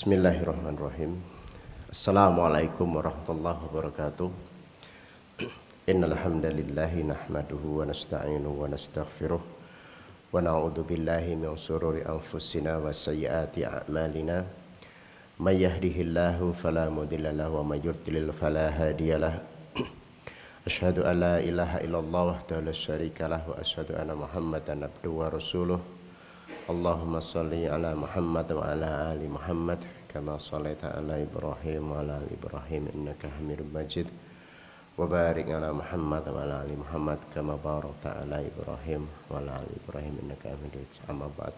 Bismillahirrahmanirrahim. Assalamualaikum warahmatullahi wabarakatuh. Innal hamdalillahi nahmaduhu wa nasta'inuhu wa nastaghfiruh wa na'udzu billahi min shururi anfusina wa sayyiati a'malina. May yahdihillahu fala mudilla lahu wa may yudlil fala hadiyalah. Asyhadu an la ilaha illallah wahdahu la syarika lah wa asyhadu anna Muhammadan abduhu wa rasuluh. Allahumma shalli ala Muhammad wa ala ali Muhammad kama shallaita ala Ibrahim wa ala ali Ibrahim innaka Hamidum Majid wa barik ala Muhammad wa ala ali Muhammad kama barakta ala Ibrahim wa ala ali Ibrahim innaka Hamidum Majid. Amma ba'd.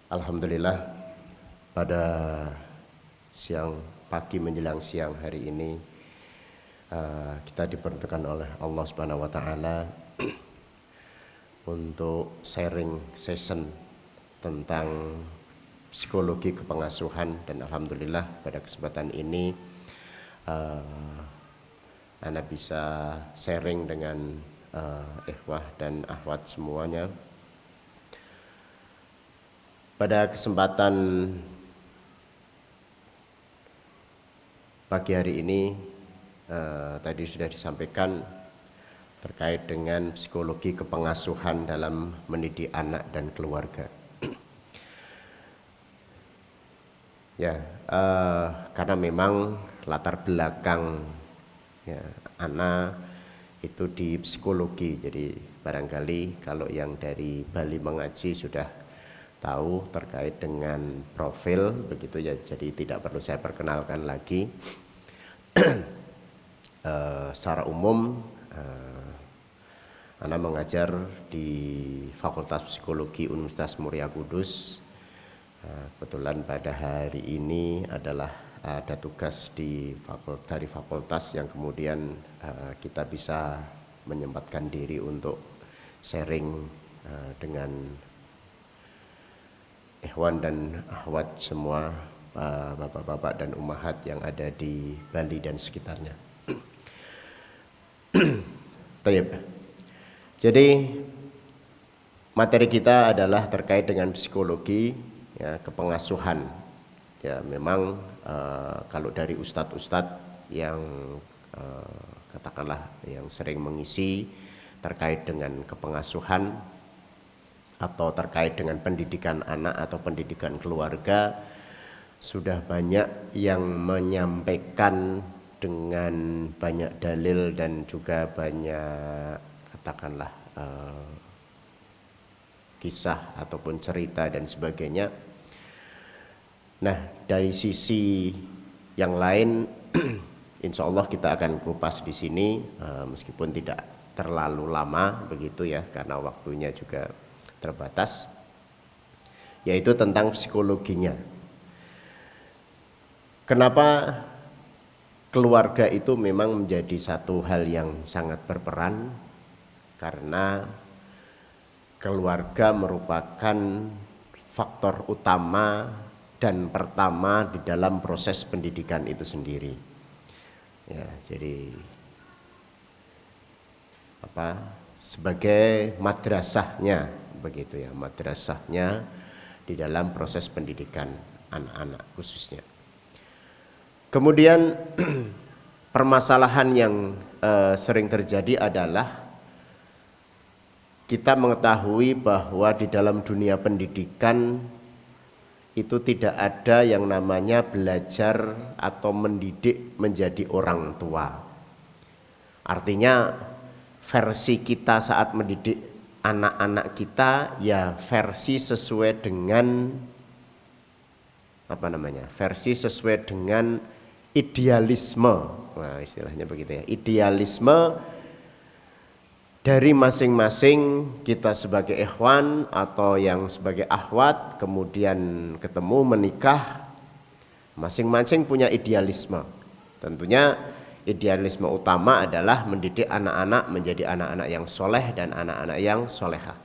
Alhamdulillah, pada pagi menjelang siang hari ini kita diperuntukkan oleh Allah Subhanahu wa taala untuk sharing session tentang psikologi kepengasuhan, dan alhamdulillah pada kesempatan ini Ana bisa sharing dengan ikhwah dan akhwat semuanya. Pada kesempatan pagi hari ini tadi sudah disampaikan terkait dengan psikologi kepengasuhan dalam mendidik anak dan keluarga. Ya, karena memang latar belakang ya, anak itu di psikologi, jadi barangkali kalau yang dari Bali mengaji sudah tahu terkait dengan profil begitu ya, jadi tidak perlu saya perkenalkan lagi. Secara umum Ana mengajar di Fakultas Psikologi Universitas Muria Kudus. Kebetulan pada hari ini ada tugas dari fakultas yang kemudian kita bisa menyempatkan diri untuk sharing dengan ikhwan dan akhwat semua, bapak-bapak dan ummahat yang ada di Bali dan sekitarnya. Jadi materi kita adalah terkait dengan psikologi ya, kepengasuhan. Ya, memang kalau dari ustadz-ustadz yang katakanlah yang sering mengisi terkait dengan kepengasuhan atau terkait dengan pendidikan anak atau pendidikan keluarga, sudah banyak yang menyampaikan dengan banyak dalil dan juga banyak katakanlah kisah ataupun cerita dan sebagainya. Nah, dari sisi yang lain insya Allah kita akan kupas di sini meskipun tidak terlalu lama begitu ya, karena waktunya juga terbatas, yaitu tentang psikologinya. Kenapa keluarga itu memang menjadi satu hal yang sangat berperan? Karena keluarga merupakan faktor utama dan pertama di dalam proses pendidikan itu sendiri. Ya, jadi sebagai madrasahnya begitu ya, madrasahnya di dalam proses pendidikan anak-anak khususnya. Kemudian permasalahan yang sering terjadi adalah kita mengetahui bahwa di dalam dunia pendidikan itu tidak ada yang namanya belajar atau mendidik menjadi orang tua. Artinya versi kita saat mendidik anak-anak kita ya versi sesuai dengan versi sesuai dengan idealisme. Nah, istilahnya begitu ya. Idealisme dari masing-masing kita sebagai ikhwan atau yang sebagai akhwat, kemudian ketemu menikah, masing-masing punya idealisme. Tentunya idealisme utama adalah mendidik anak-anak menjadi anak-anak yang soleh dan anak-anak yang solehah.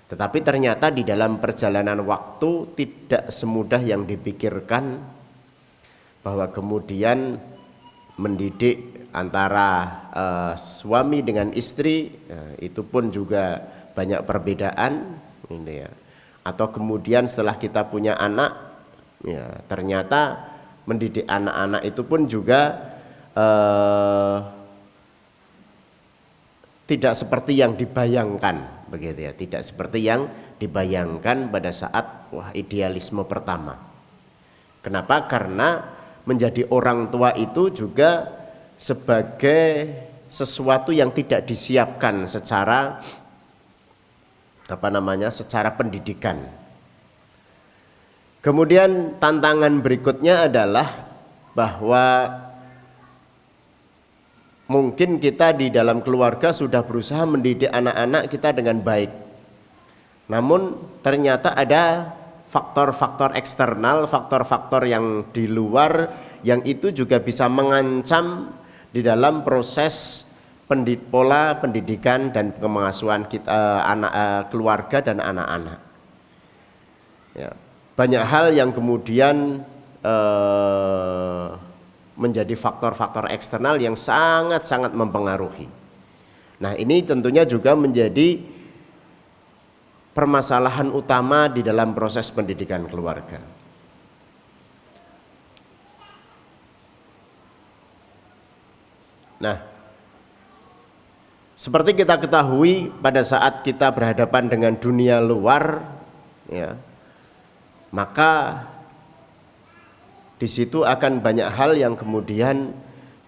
Tetapi ternyata di dalam perjalanan waktu tidak semudah yang dipikirkan, bahwa kemudian mendidik antara suami dengan istri itu pun juga banyak perbedaan gitu ya. Atau kemudian setelah kita punya anak, ya ternyata mendidik anak-anak itu pun juga tidak seperti yang dibayangkan, begitu ya, tidak seperti yang dibayangkan pada saat idealisme pertama. Kenapa? Karena menjadi orang tua itu juga sebagai sesuatu yang tidak disiapkan secara secara pendidikan. Kemudian tantangan berikutnya adalah bahwa mungkin kita di dalam keluarga sudah berusaha mendidik anak-anak kita dengan baik. Namun ternyata ada faktor-faktor eksternal, faktor-faktor yang di luar yang itu juga bisa mengancam di dalam proses pola pendidikan dan pengasuhan kita, keluarga dan anak-anak. Ya, banyak hal yang kemudian menjadi faktor-faktor eksternal yang sangat-sangat mempengaruhi. Nah, ini tentunya juga menjadi permasalahan utama di dalam proses pendidikan keluarga. Nah, seperti kita ketahui pada saat kita berhadapan dengan dunia luar, ya, maka di situ akan banyak hal yang kemudian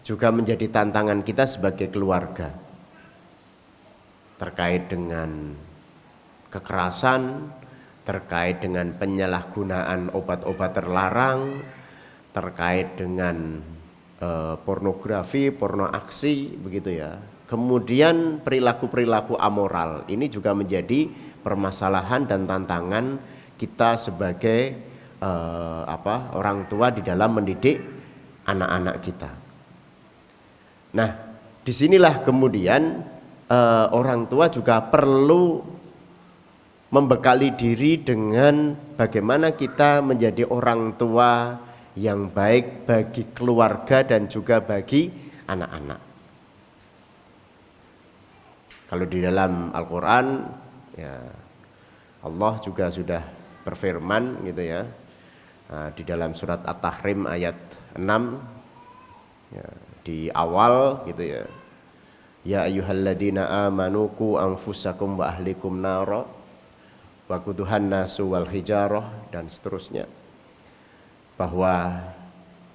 juga menjadi tantangan kita sebagai keluarga. Terkait dengan kekerasan, terkait dengan penyalahgunaan obat-obat terlarang, terkait dengan pornografi, pornoaksi, begitu ya. Kemudian perilaku-perilaku amoral ini juga menjadi permasalahan dan tantangan kita sebagai orang tua di dalam mendidik anak-anak kita. Nah, disinilah kemudian orang tua juga perlu membekali diri dengan bagaimana kita menjadi orang tua yang baik bagi keluarga dan juga bagi anak-anak. Kalau di dalam Al-Quran, ya, Allah juga sudah berfirman gitu ya. Di dalam surat At-Tahrim ayat 6 ya, di awal gitu ya, ya ayyuhalladzina amanu qu anfusakum wa ahlikum nara wa quduhan nasu wal hijarah, dan seterusnya, bahwa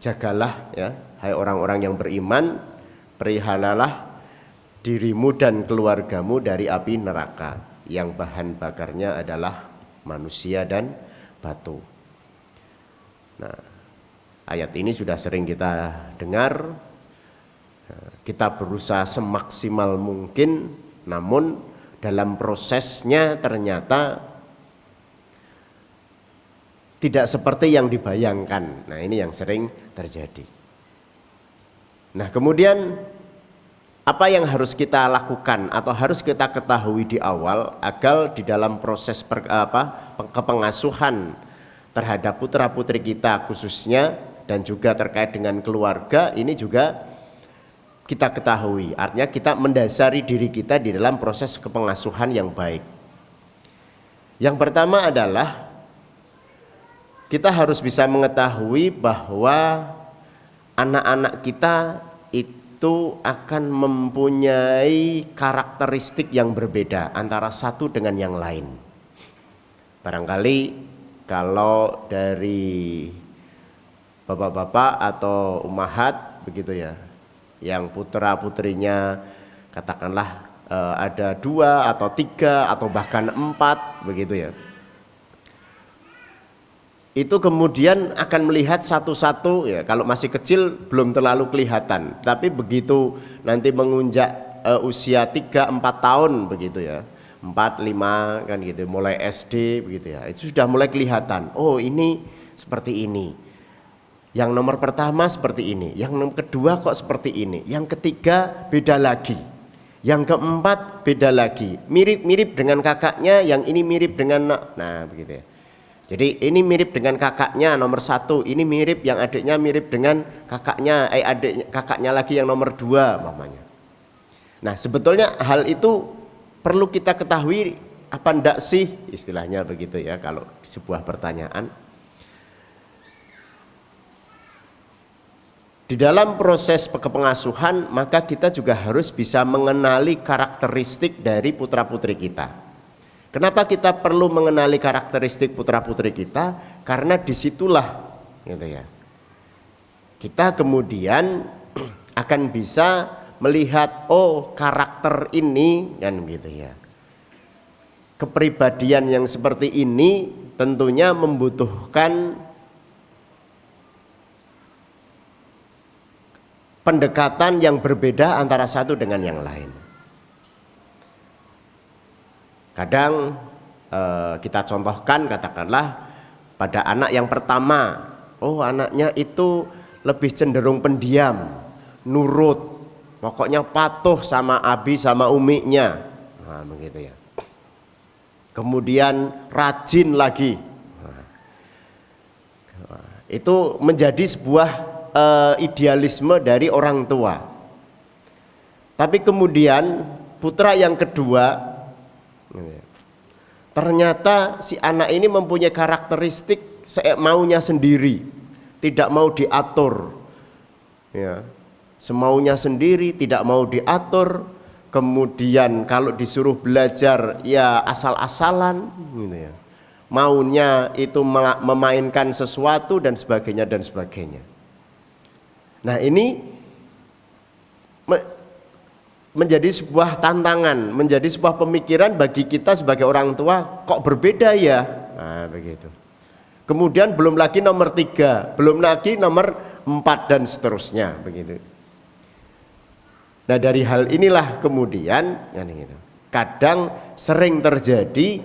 jagalah ya hai orang-orang yang beriman, perihalalah dirimu dan keluargamu dari api neraka yang bahan bakarnya adalah manusia dan batu. Nah, ayat ini sudah sering kita dengar. Kita berusaha semaksimal mungkin, namun dalam prosesnya ternyata tidak seperti yang dibayangkan. Nah, ini yang sering terjadi. Nah, kemudian apa yang harus kita lakukan atau harus kita ketahui di awal agar di dalam proses kepengasuhan terhadap putra-putri kita khususnya dan juga terkait dengan keluarga ini juga kita ketahui. Artinya kita mendasari diri kita di dalam proses kepengasuhan yang baik. Yang pertama adalah kita harus bisa mengetahui bahwa anak-anak kita itu akan mempunyai karakteristik yang berbeda antara satu dengan yang lain. Barangkali kalau dari bapak-bapak atau ummahat begitu ya, yang putra-putrinya katakanlah ada 2 atau 3 atau bahkan 4 begitu ya, itu kemudian akan melihat satu-satu ya. Kalau masih kecil belum terlalu kelihatan, tapi begitu nanti mengunjak usia 3-4 tahun begitu ya, 4-5 kan gitu, mulai SD begitu ya, itu sudah mulai kelihatan. Oh, ini seperti ini. Yang nomor pertama seperti ini, yang nomor kedua kok seperti ini, yang ketiga beda lagi, yang keempat beda lagi, mirip-mirip dengan kakaknya, yang ini mirip dengan begitu ya. Jadi ini mirip dengan kakaknya nomor 1, ini mirip, yang adiknya mirip dengan kakaknya, kakaknya lagi yang nomor 2 mamanya. Nah, sebetulnya hal itu perlu kita ketahui apa ndak sih, istilahnya begitu ya kalau sebuah pertanyaan. Di dalam proses kepengasuhan maka kita juga harus bisa mengenali karakteristik dari putra-putri kita. Kenapa kita perlu mengenali karakteristik putra-putri kita? Karena disitulah gitu ya, kita kemudian akan bisa melihat, oh karakter ini kan gitu ya, kepribadian yang seperti ini tentunya membutuhkan pendekatan yang berbeda antara satu dengan yang lain. Kadang kita contohkan, katakanlah pada anak yang pertama, oh anaknya itu lebih cenderung pendiam, nurut, pokoknya patuh sama abi sama uminya, nah, begitu ya. Kemudian rajin lagi, nah, itu menjadi sebuah idealisme dari orang tua. Tapi kemudian putra yang kedua, ternyata si anak ini mempunyai karakteristik maunya sendiri, tidak mau diatur ya, semaunya sendiri, tidak mau diatur. Kemudian kalau disuruh belajar ya asal-asalan gitu ya, maunya itu memainkan sesuatu dan sebagainya dan sebagainya. Nah ini menjadi sebuah tantangan, menjadi sebuah pemikiran bagi kita sebagai orang tua, kok berbeda ya, nah begitu. Kemudian belum lagi nomor 3, belum lagi nomor 4 dan seterusnya begitu. Nah dari hal inilah kemudian kadang sering terjadi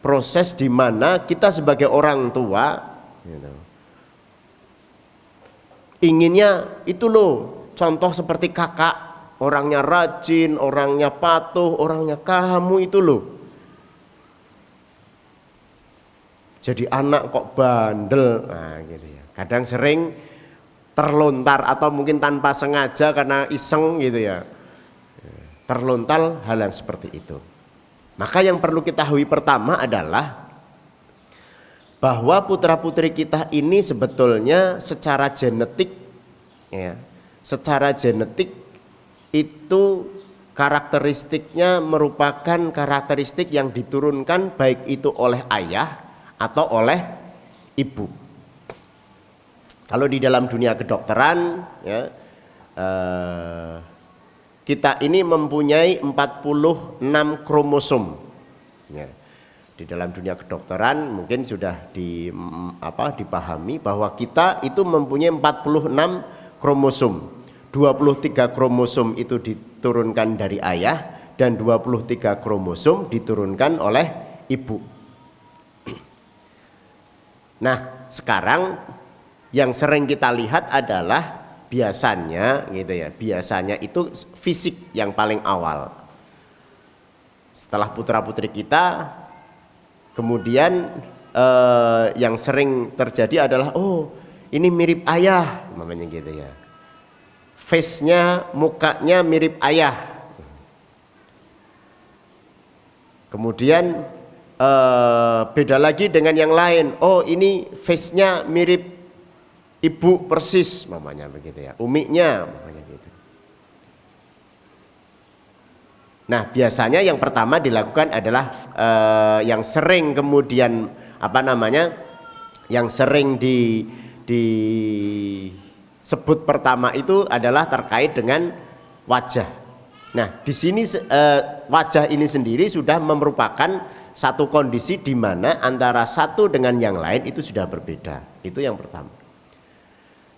proses di mana kita sebagai orang tua inginnya itu loh, contoh seperti kakak, orangnya rajin, orangnya patuh, orangnya kamu itu loh. Jadi anak kok bandel, nah gitu ya. Kadang sering terlontar atau mungkin tanpa sengaja karena iseng gitu ya, terlontar hal yang seperti itu. Maka yang perlu kita ketahui pertama adalah bahwa putra-putri kita ini sebetulnya secara genetik ya, secara genetik itu karakteristiknya merupakan karakteristik yang diturunkan baik itu oleh ayah atau oleh ibu. Kalau di dalam dunia kedokteran ya, kita ini mempunyai 46 kromosom ya. Di dalam dunia kedokteran mungkin sudah dipahami bahwa kita itu mempunyai 46 kromosom. 23 kromosom itu diturunkan dari ayah dan 23 kromosom diturunkan oleh ibu. Nah, sekarang yang sering kita lihat adalah biasanya gitu ya, biasanya itu fisik yang paling awal. Setelah putra-putri kita, kemudian yang sering terjadi adalah oh ini mirip ayah, namanya gitu ya. Face-nya, mukanya mirip ayah. Kemudian beda lagi dengan yang lain. Oh ini face-nya mirip ibu persis, mamanya begitu ya. Uminya, mamanya gitu. Nah biasanya yang pertama dilakukan adalah yang sering kemudian yang sering disebut pertama itu adalah terkait dengan wajah. Nah di sini wajah ini sendiri sudah merupakan satu kondisi di mana antara satu dengan yang lain itu sudah berbeda. Itu yang pertama.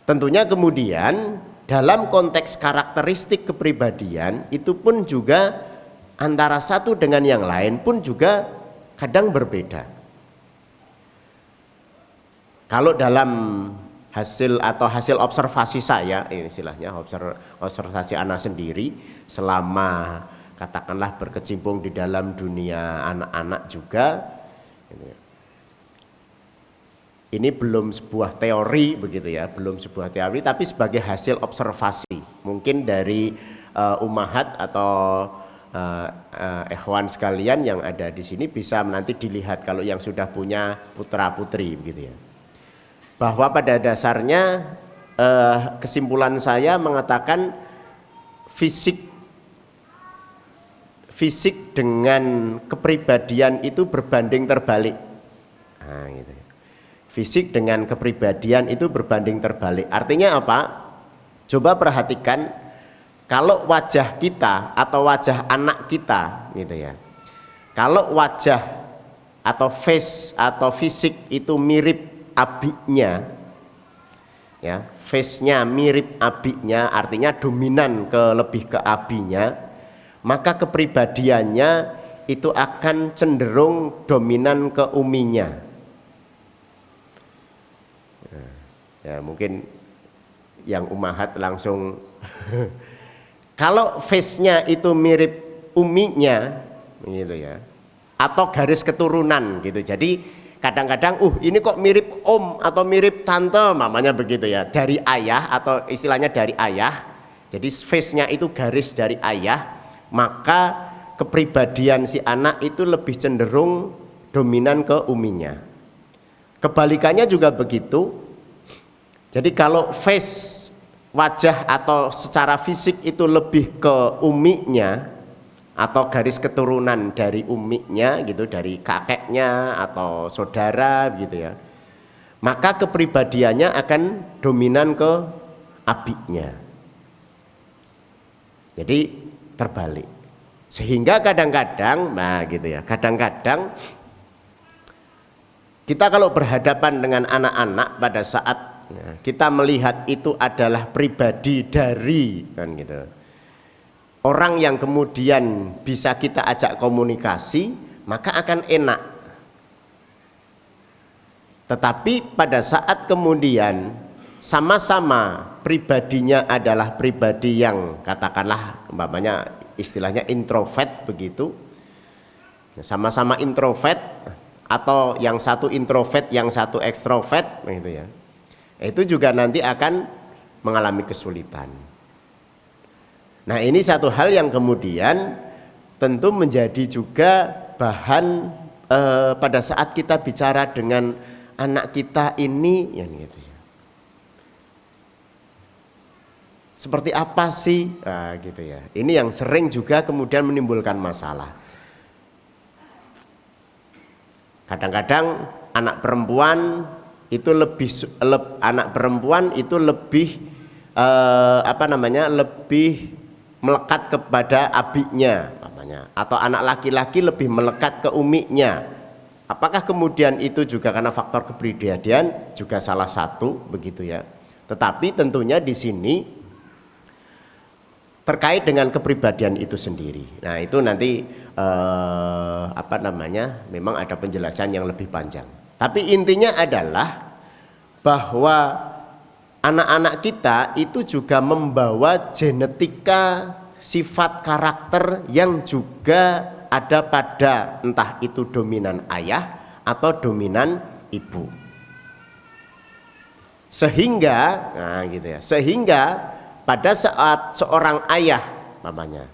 Tentunya kemudian dalam konteks karakteristik kepribadian itu pun juga antara satu dengan yang lain pun juga kadang berbeda. Kalau dalam hasil observasi saya, istilahnya observasi anak sendiri selama katakanlah berkecimpung di dalam dunia anak-anak juga, ini belum sebuah teori begitu ya, belum sebuah teori tapi sebagai hasil observasi mungkin dari ummahat atau ikhwan sekalian yang ada di sini bisa nanti dilihat kalau yang sudah punya putra putri begitu ya. Bahwa pada dasarnya kesimpulan saya mengatakan fisik dengan kepribadian itu berbanding terbalik. Nah, gitu. Fisik dengan kepribadian itu berbanding terbalik. Artinya apa? Coba perhatikan, kalau wajah kita atau wajah anak kita, gitu ya. Kalau wajah atau face atau fisik itu mirip abinya, ya, face-nya mirip abinya, artinya dominan lebih ke abinya, maka kepribadiannya itu akan cenderung dominan ke uminya. Ya, mungkin yang umahat langsung kalau face-nya itu mirip uminya gitu ya, atau garis keturunan gitu. Jadi kadang-kadang ini kok mirip om atau mirip tante, mamanya begitu ya, dari ayah atau istilahnya dari ayah. Jadi face-nya itu garis dari ayah, maka kepribadian si anak itu lebih cenderung dominan ke uminya. Kebalikannya juga begitu. Jadi kalau face wajah atau secara fisik itu lebih ke uminya atau garis keturunan dari uminya gitu, dari kakeknya atau saudara gitu ya, maka kepribadiannya akan dominan ke abinya. Jadi terbalik. Sehingga kadang-kadang, nah gitu ya, kadang-kadang kita kalau berhadapan dengan anak-anak pada saat kita melihat itu adalah pribadi dari kan gitu, orang yang kemudian bisa kita ajak komunikasi, maka akan enak. Tetapi pada saat kemudian sama-sama pribadinya adalah pribadi yang katakanlah umpamanya istilahnya introvert begitu, sama-sama introvert atau yang satu introvert yang satu ekstrovert gitu ya, itu juga nanti akan mengalami kesulitan. Nah, ini satu hal yang kemudian tentu menjadi juga bahan pada saat kita bicara dengan anak kita ini ya gitu ya. Seperti apa sih? Nah, gitu ya. Ini yang sering juga kemudian menimbulkan masalah. Kadang-kadang anak perempuan itu lebih lebih melekat kepada abinya namanya, atau anak laki-laki lebih melekat ke uminya. Apakah kemudian itu juga karena faktor kepribadian? Juga salah satu begitu ya. Tetapi tentunya di sini terkait dengan kepribadian itu sendiri. Nah, itu nanti memang ada penjelasan yang lebih panjang. Tapi intinya adalah bahwa anak-anak kita itu juga membawa genetika sifat karakter yang juga ada pada entah itu dominan ayah atau dominan ibu. Sehingga sehingga pada saat seorang ayah mamanya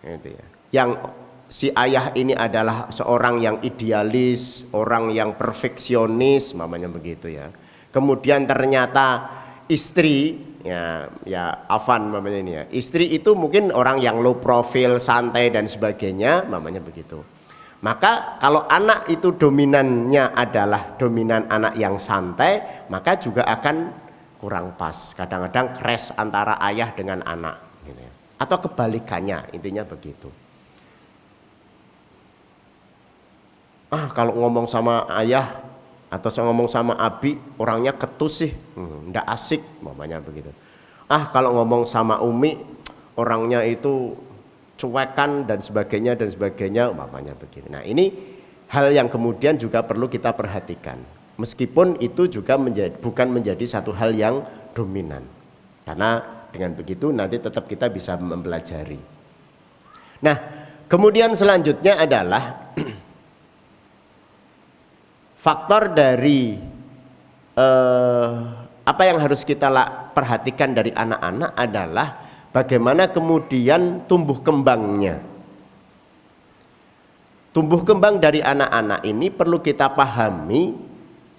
gitu ya, yang si ayah ini adalah seorang yang idealis, orang yang perfeksionis, mamanya begitu ya. Kemudian ternyata istri, Afan mamanya ini ya. Istri itu mungkin orang yang low profile, santai dan sebagainya, mamanya begitu. Maka kalau anak itu dominannya adalah dominan anak yang santai, maka juga akan kurang pas. Kadang-kadang crash antara ayah dengan anak, gitu ya. Atau kebalikannya, intinya begitu. Kalau ngomong sama ayah atau ngomong sama abi orangnya ketus sih, ndak asik, mamanya begitu. Kalau ngomong sama umi orangnya itu cuekan dan sebagainya, mamanya begitu. Nah, ini hal yang kemudian juga perlu kita perhatikan. Meskipun itu juga bukan menjadi satu hal yang dominan. Karena dengan begitu nanti tetap kita bisa mempelajari. Nah, kemudian selanjutnya adalah faktor dari apa yang harus kita perhatikan dari anak-anak adalah bagaimana kemudian tumbuh kembangnya. tumbuh kembang dari anak-anak ini perlu kita pahami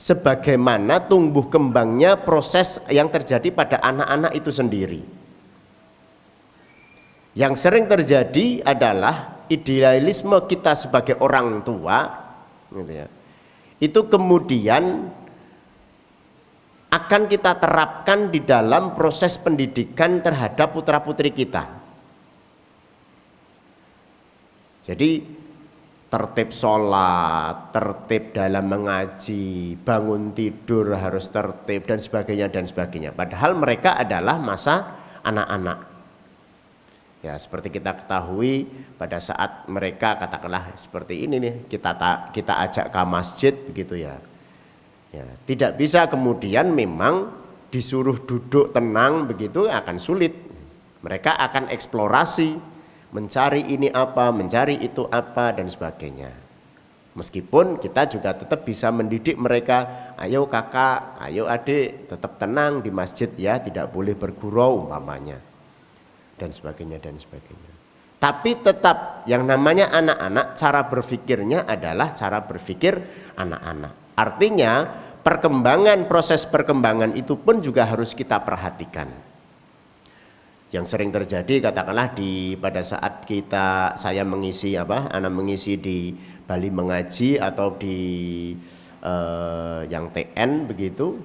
sebagaimana tumbuh kembangnya proses yang terjadi pada anak-anak itu sendiri. Yang sering terjadi adalah idealisme kita sebagai orang tua, gitu ya, itu kemudian akan kita terapkan di dalam proses pendidikan terhadap putra-putri kita. Jadi tertib sholat, tertib dalam mengaji, bangun tidur harus tertib dan sebagainya dan sebagainya. Padahal mereka adalah masa anak-anak. Ya, seperti kita ketahui pada saat mereka katakanlah seperti ini nih, kita ajak ke masjid begitu ya. Ya, tidak bisa kemudian memang disuruh duduk tenang begitu akan sulit. Mereka akan eksplorasi, mencari ini apa, mencari itu apa dan sebagainya. Meskipun kita juga tetap bisa mendidik mereka, ayo kakak, ayo adik, tetap tenang di masjid ya, tidak boleh bergurau umpamanya. Dan sebagainya dan sebagainya. Tapi tetap yang namanya anak-anak, cara berpikirnya adalah cara berpikir anak-anak. Artinya proses perkembangan itu pun juga harus kita perhatikan. Yang sering terjadi katakanlah pada saat saya mengisi anak mengisi di Bali Mengaji atau di yang TN begitu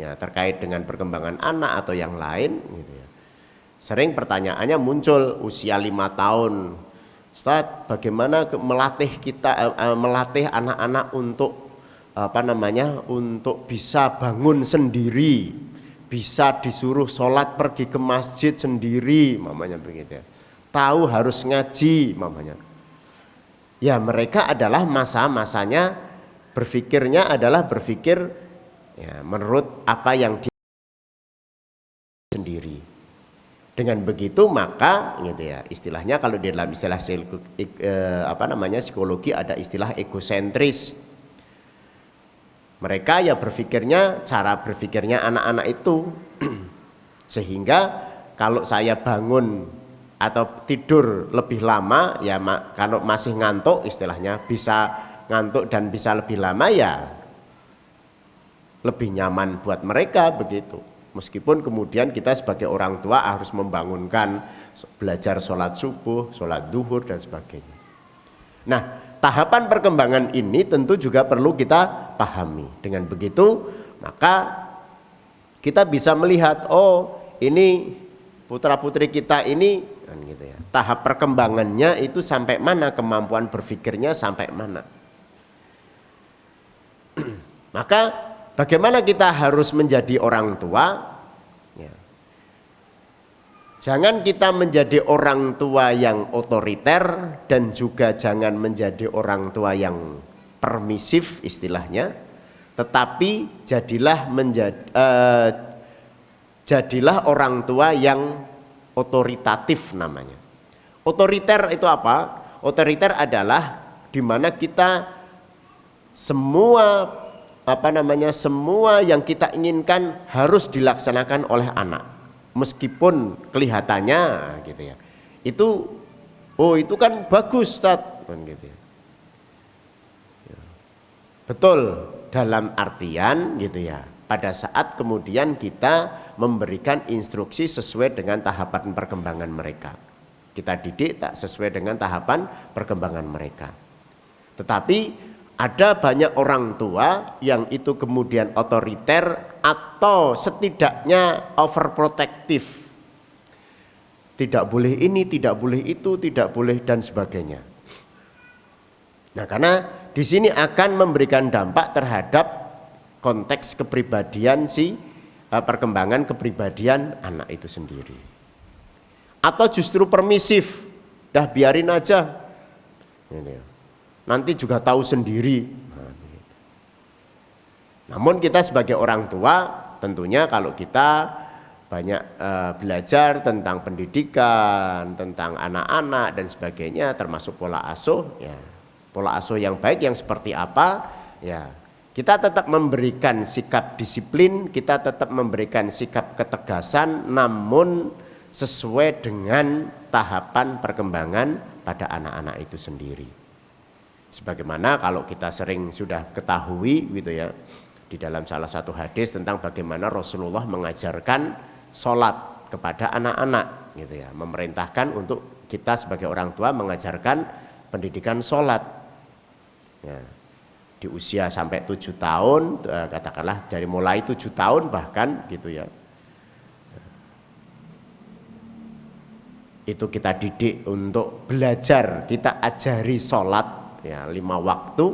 ya, terkait dengan perkembangan anak atau yang lain gitu ya. Sering pertanyaannya muncul usia 5 tahun, Ustaz, bagaimana melatih anak-anak untuk untuk bisa bangun sendiri, bisa disuruh sholat pergi ke masjid sendiri, mamanya begitu ya. Tahu harus ngaji, mamanya. Ya mereka adalah masa-masanya berpikirnya adalah berpikir ya, menurut apa yang dia sendiri. Dengan begitu maka gitu ya, istilahnya kalau di dalam istilah psikologi ada istilah egosentris. Mereka ya cara berpikirnya anak-anak itu sehingga kalau saya bangun atau tidur lebih lama ya kalau masih ngantuk istilahnya bisa ngantuk dan bisa lebih lama ya lebih nyaman buat mereka begitu. Meskipun kemudian kita sebagai orang tua harus membangunkan, belajar sholat subuh, sholat duhur dan sebagainya. Nah, tahapan perkembangan ini tentu juga perlu kita pahami. Dengan begitu, maka kita bisa melihat, oh ini putra-putri kita ini, kan gitu ya. Tahap perkembangannya itu sampai mana, kemampuan berpikirnya sampai mana. Maka bagaimana kita harus menjadi orang tua? Ya. Jangan kita menjadi orang tua yang otoriter dan juga jangan menjadi orang tua yang permisif istilahnya. Tetapi jadilah orang tua yang otoritatif namanya. Otoriter itu apa? Otoriter adalah di mana kita semua yang kita inginkan harus dilaksanakan oleh anak meskipun kelihatannya gitu ya itu kan bagus Ustaz kan gitu ya. Betul dalam artian gitu ya pada saat kemudian kita memberikan instruksi sesuai dengan tahapan perkembangan mereka, kita didik tak sesuai dengan tahapan perkembangan mereka. Tetapi ada banyak orang tua yang itu kemudian otoriter atau setidaknya overprotective. Tidak boleh ini, tidak boleh itu, tidak boleh dan sebagainya. Nah, karena di sini akan memberikan dampak terhadap konteks kepribadian perkembangan kepribadian anak itu sendiri. Atau justru permisif, dah biarin aja. Nanti juga tahu sendiri. Namun kita sebagai orang tua tentunya kalau kita banyak belajar tentang pendidikan, tentang anak-anak dan sebagainya termasuk pola asuh ya. Pola asuh yang baik yang seperti apa ya. Kita tetap memberikan sikap disiplin, kita tetap memberikan sikap ketegasan namun sesuai dengan tahapan perkembangan pada anak-anak itu sendiri. Sebagaimana kalau kita sering sudah ketahui gitu ya, di dalam salah satu hadis tentang bagaimana Rasulullah mengajarkan sholat kepada anak-anak gitu ya, memerintahkan untuk kita sebagai orang tua mengajarkan pendidikan sholat ya, di usia sampai 7 tahun, katakanlah dari mulai 7 tahun bahkan gitu ya, itu kita didik untuk belajar, kita ajari sholat ya 5 waktu.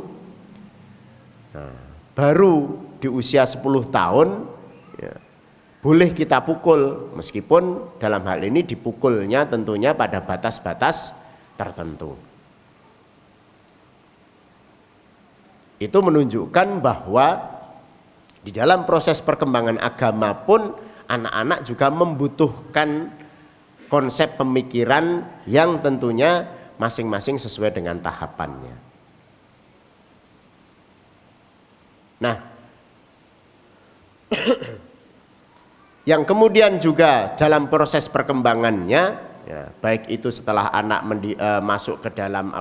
Nah, baru di usia 10 tahun ya, boleh kita pukul, meskipun dalam hal ini dipukulnya tentunya pada batas-batas tertentu. Itu menunjukkan bahwa di dalam proses perkembangan agama pun anak-anak juga membutuhkan konsep pemikiran yang tentunya masing-masing sesuai dengan tahapannya. Nah, yang kemudian juga dalam proses perkembangannya, ya, baik itu setelah anak masuk ke dalam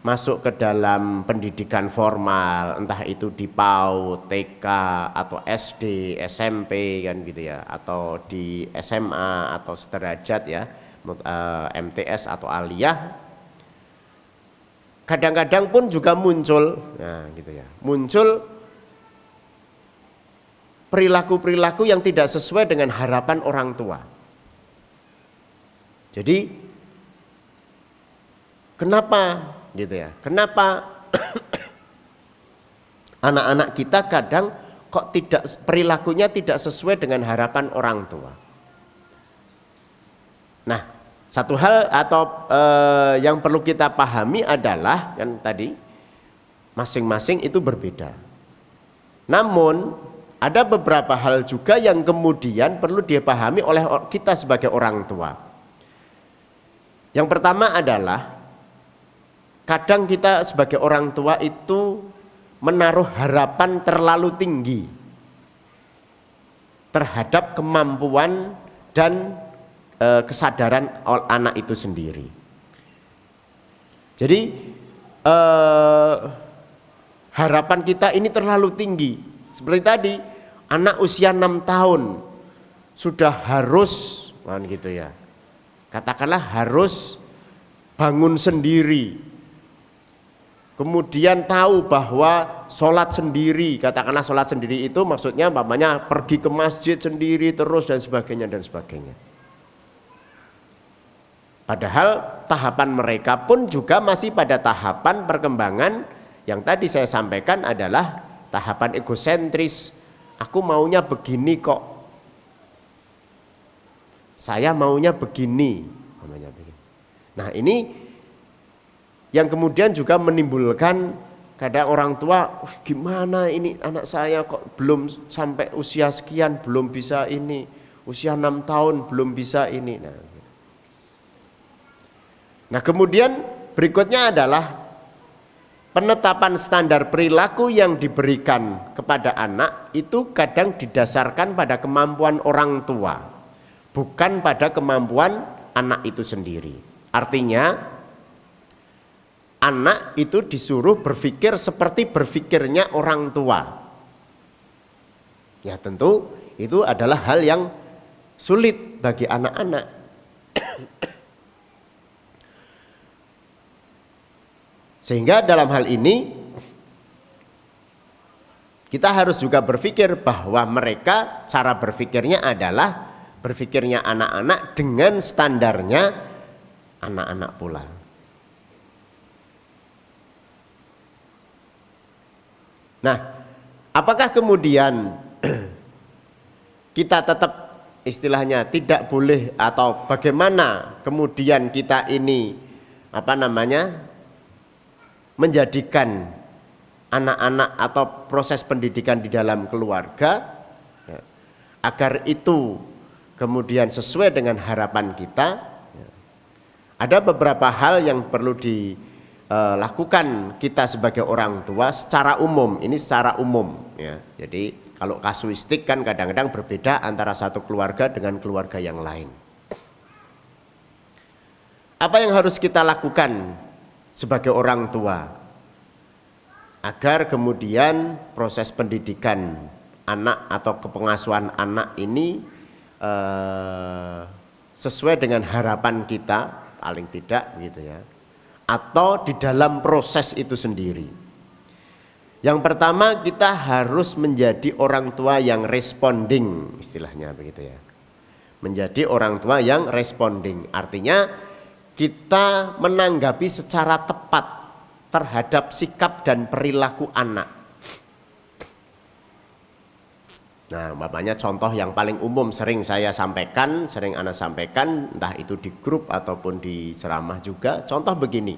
masuk ke dalam pendidikan formal, entah itu di PAUD, TK atau SD, SMP kan gitu ya, atau di SMA atau sederajat ya, MTS atau aliyah, kadang-kadang pun juga muncul, nah gitu ya, muncul perilaku-perilaku yang tidak sesuai dengan harapan orang tua. Jadi kenapa gitu ya? Kenapa anak-anak kita kadang kok perilakunya tidak sesuai dengan harapan orang tua? Nah, satu hal atau yang perlu kita pahami adalah kan tadi masing-masing itu berbeda. Namun ada beberapa hal juga yang kemudian perlu dipahami oleh kita sebagai orang tua. Yang pertama adalah kadang kita sebagai orang tua itu menaruh harapan terlalu tinggi terhadap kemampuan dan kesadaran anak itu sendiri. Jadi harapan kita ini terlalu tinggi. Seperti tadi, anak usia 6 tahun sudah harus kan gitu ya, katakanlah harus bangun sendiri, kemudian tahu bahwa sholat sendiri, katakanlah sholat sendiri itu maksudnya umpamanya pergi ke masjid sendiri terus dan sebagainya dan sebagainya. Padahal tahapan mereka pun juga masih pada tahapan perkembangan yang tadi saya sampaikan adalah tahapan egosentris. Aku maunya begini kok, saya maunya begini. Nah ini yang kemudian juga menimbulkan kadang orang tua, gimana ini anak saya kok belum sampai usia sekian belum bisa ini, usia 6 tahun belum bisa ini. Nah kemudian berikutnya adalah penetapan standar perilaku yang diberikan kepada anak itu kadang didasarkan pada kemampuan orang tua, bukan pada kemampuan anak itu sendiri. Artinya anak itu disuruh berpikir seperti berpikirnya orang tua. Ya tentu itu adalah hal yang sulit bagi anak-anak. Sehingga dalam hal ini kita harus juga berpikir bahwa mereka cara berpikirnya adalah berpikirnya anak-anak dengan standarnya anak-anak pula. Nah, apakah kemudian kita tetap istilahnya tidak boleh, atau bagaimana kemudian kita ini menjadikan anak-anak atau proses pendidikan di dalam keluarga ya, agar itu kemudian sesuai dengan harapan kita ya. Ada beberapa hal yang perlu dilakukan kita sebagai orang tua secara umum. Ini secara umum ya. Jadi kalau kasuistik kan kadang-kadang berbeda antara satu keluarga dengan keluarga yang lain. Apa yang harus kita lakukan sebagai orang tua? agar kemudian proses pendidikan anak atau kepengasuhan anak ini sesuai dengan harapan kita paling tidak gitu ya, atau di dalam proses itu sendiri. Yang pertama, kita harus menjadi orang tua yang responding, istilahnya begitu ya. Menjadi orang tua yang responding, artinya kita menanggapi secara tepat terhadap sikap dan perilaku anak. Nah, umpamanya contoh yang paling umum sering saya sampaikan, sering Ana sampaikan, entah itu di grup ataupun di ceramah juga. Contoh begini,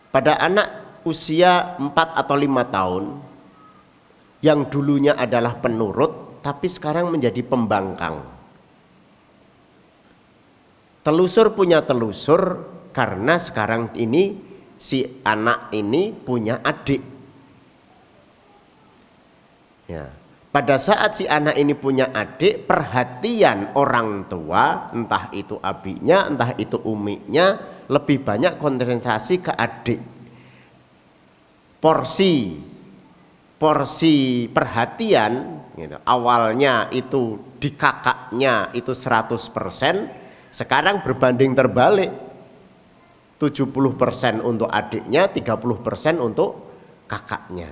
pada anak usia 4 atau 5 tahun yang dulunya adalah penurut tapi sekarang menjadi pembangkang. Telusur punya telusur karena sekarang ini si anak ini punya adik. Ya, pada saat si anak ini punya adik, perhatian orang tua, entah itu abinya, entah itu uminya, lebih banyak konsentrasi ke adik. Porsi perhatian gitu, awalnya itu di kakaknya itu 100%, sekarang berbanding terbalik, 70% untuk adiknya, 30% untuk kakaknya.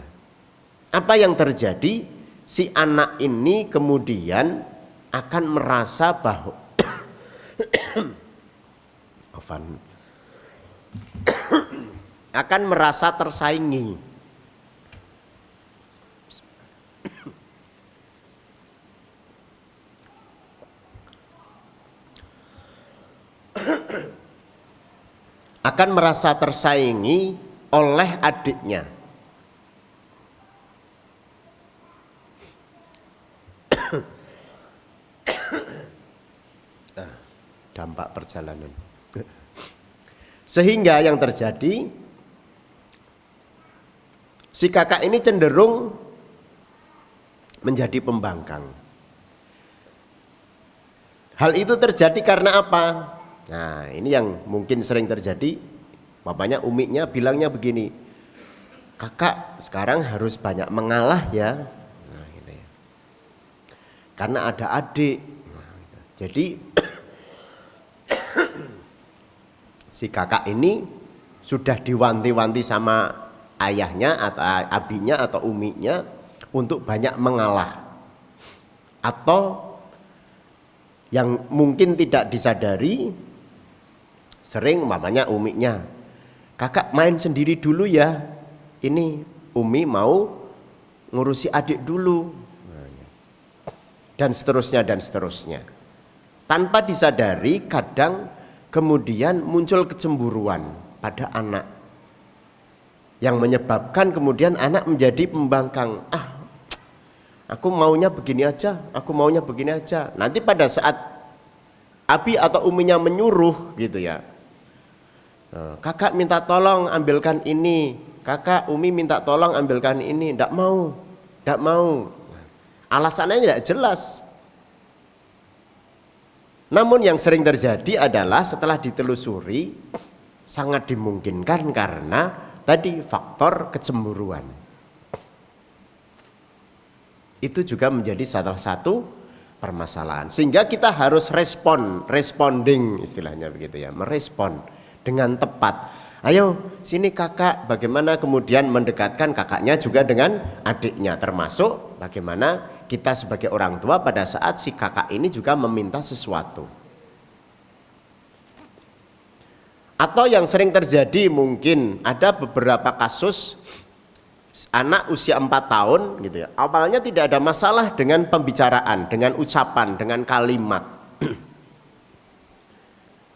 Apa yang terjadi? Si anak ini kemudian akan merasa bahwa akan merasa tersaingi. Akan merasa tersaingi oleh adiknya. Dampak perjalanan. Sehingga yang terjadi, si kakak ini cenderung menjadi pembangkang. Hal itu terjadi karena apa? Nah, ini yang mungkin sering terjadi. Bapaknya, umiknya bilangnya begini, kakak sekarang harus banyak mengalah ya. Nah, gitu ya. Karena ada adik. Nah, gitu. Jadi si kakak ini sudah diwanti-wanti sama ayahnya atau abinya atau uminya untuk banyak mengalah. Atau yang mungkin tidak disadari, sering mamanya uminya, kakak main sendiri dulu ya, ini umi mau ngurusi adik dulu, dan seterusnya. Tanpa disadari kadang kemudian muncul kecemburuan pada anak yang menyebabkan kemudian anak menjadi pembangkang. Aku maunya begini aja, aku maunya begini aja. Nanti pada saat abi atau uminya menyuruh gitu ya, kakak minta tolong ambilkan ini, kakak umi minta tolong ambilkan ini, ndak mau. Alasannya tidak jelas. Namun yang sering terjadi adalah setelah ditelusuri sangat dimungkinkan karena tadi faktor kecemburuan. Itu juga menjadi salah satu permasalahan. Sehingga kita harus responding istilahnya begitu ya, merespon dengan tepat. Ayo sini kakak, bagaimana kemudian mendekatkan kakaknya juga dengan adiknya, termasuk bagaimana kita sebagai orang tua pada saat si kakak ini juga meminta sesuatu. Atau yang sering terjadi mungkin ada beberapa kasus anak usia 4 tahun gitu ya, awalnya tidak ada masalah dengan pembicaraan, dengan ucapan, dengan kalimat.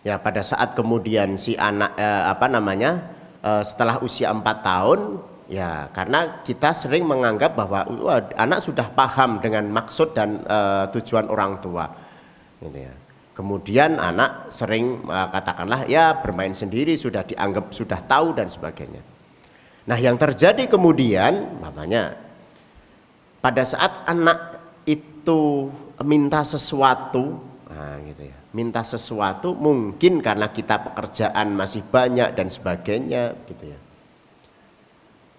Ya, pada saat kemudian si anak setelah usia 4 tahun ya, karena kita sering menganggap bahwa anak sudah paham dengan maksud dan tujuan orang tua gitu ya. Kemudian anak sering katakanlah ya bermain sendiri, sudah dianggap sudah tahu dan sebagainya. Nah, yang terjadi kemudian mamanya pada saat anak itu minta sesuatu, nah gitu ya, minta sesuatu mungkin karena kita pekerjaan masih banyak dan sebagainya gitu ya.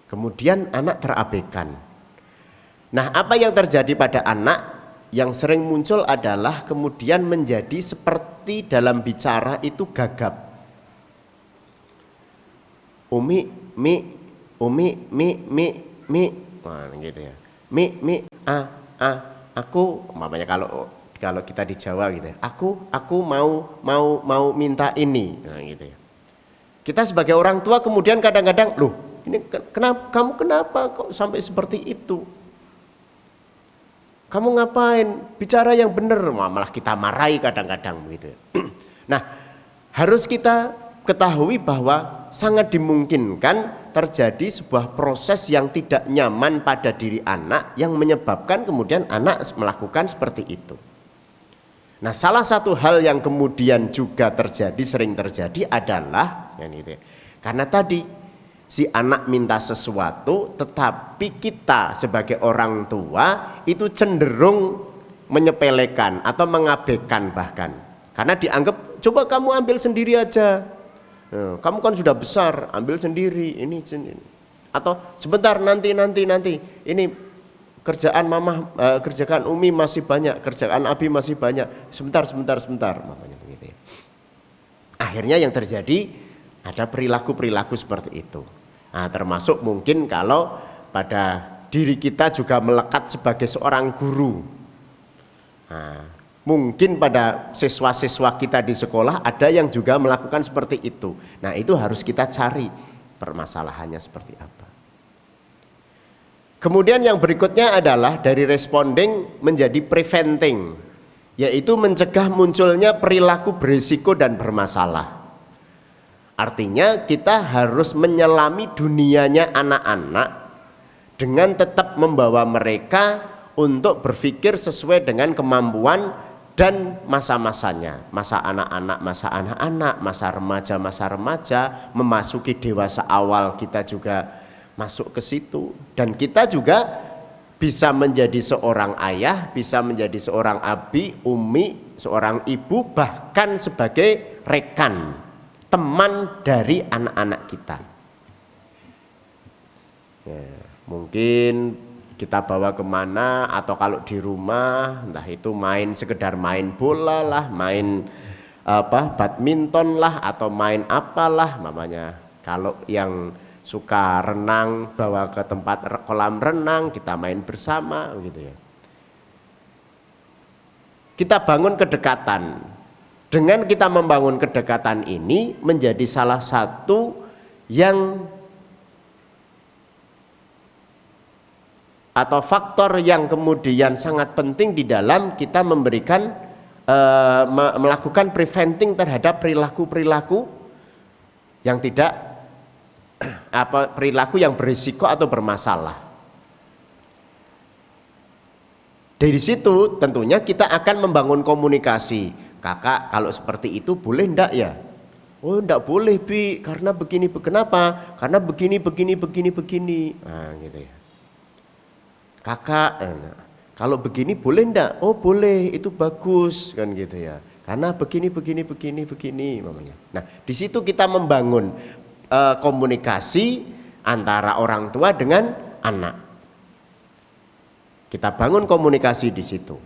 Kemudian anak terabaikan. Nah, apa yang terjadi pada anak yang sering muncul adalah kemudian menjadi seperti dalam bicara itu gagap. Umi, mi, nah, gitu ya. Mi, aku, umpamanya kalau kita di Jawa gitu ya. Aku mau minta ini, nah, gitu ya. Kita sebagai orang tua kemudian kadang-kadang, loh, ini kamu kenapa kok sampai seperti itu? Kamu ngapain? Bicara yang benar, malah kita marahi kadang-kadang begitu. Nah, harus kita ketahui bahwa sangat dimungkinkan terjadi sebuah proses yang tidak nyaman pada diri anak yang menyebabkan kemudian anak melakukan seperti itu. Nah, salah satu hal yang kemudian juga sering terjadi adalah karena tadi si anak minta sesuatu, tetapi kita sebagai orang tua itu cenderung menyepelekan atau mengabaikan bahkan. Karena dianggap, coba kamu ambil sendiri aja. Kamu kan sudah besar, ambil sendiri ini. Atau sebentar nanti. Ini kerjaan mama, kerjaan Umi masih banyak, kerjaan Abi masih banyak. Sebentar. Mamanya begitu ya. Akhirnya yang terjadi ada perilaku-perilaku seperti itu. Nah, termasuk mungkin kalau pada diri kita juga melekat sebagai seorang guru. Nah, mungkin pada siswa-siswa kita di sekolah ada yang juga melakukan seperti itu. Nah, itu harus kita cari permasalahannya seperti apa. Kemudian yang berikutnya adalah dari responding menjadi preventing, yaitu mencegah munculnya perilaku berisiko dan bermasalah. Artinya kita harus menyelami dunianya anak-anak dengan tetap membawa mereka untuk berpikir sesuai dengan kemampuan dan masa-masanya. Masa anak-anak, masa remaja, memasuki dewasa awal kita juga masuk ke situ. Dan kita juga bisa menjadi seorang ayah, bisa menjadi seorang abi, umi, seorang ibu, bahkan sebagai rekan, teman dari anak-anak kita. Ya, mungkin kita bawa kemana, atau kalau di rumah entah itu sekedar main bola lah, main badminton lah, atau main apalah mamanya. Kalau yang suka renang bawa ke tempat kolam renang, kita main bersama gitu ya. Kita bangun kedekatan. Dengan kita membangun kedekatan ini menjadi salah satu yang atau faktor yang kemudian sangat penting di dalam kita memberikan melakukan preventing terhadap perilaku-perilaku yang tidak perilaku yang berisiko atau bermasalah. Dari situ tentunya kita akan membangun komunikasi. Kakak, kalau seperti itu boleh enggak ya? Oh, enggak boleh, Bi, karena begini. Kenapa? Karena begini. Nah, gitu ya. Kakak, kalau begini boleh enggak? Oh, boleh, itu bagus kan gitu ya. Karena begini mamanya. Nah, di situ kita membangun komunikasi antara orang tua dengan anak. Kita bangun komunikasi di situ.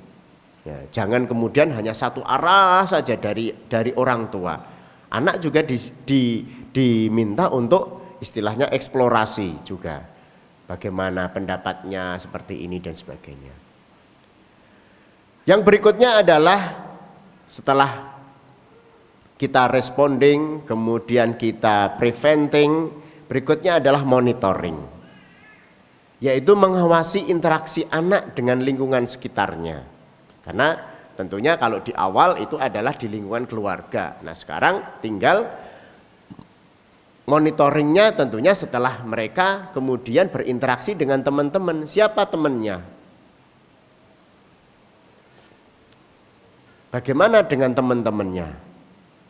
Ya, jangan kemudian hanya satu arah saja dari orang tua. Anak juga diminta untuk istilahnya eksplorasi juga. Bagaimana pendapatnya seperti ini dan sebagainya. Yang berikutnya adalah setelah kita responding, kemudian kita preventing, berikutnya adalah monitoring. Yaitu mengawasi interaksi anak dengan lingkungan sekitarnya. Karena tentunya kalau di awal itu adalah di lingkungan keluarga. Nah, sekarang tinggal monitoringnya tentunya setelah mereka kemudian berinteraksi dengan teman-teman. Siapa temannya? Bagaimana dengan teman-temannya?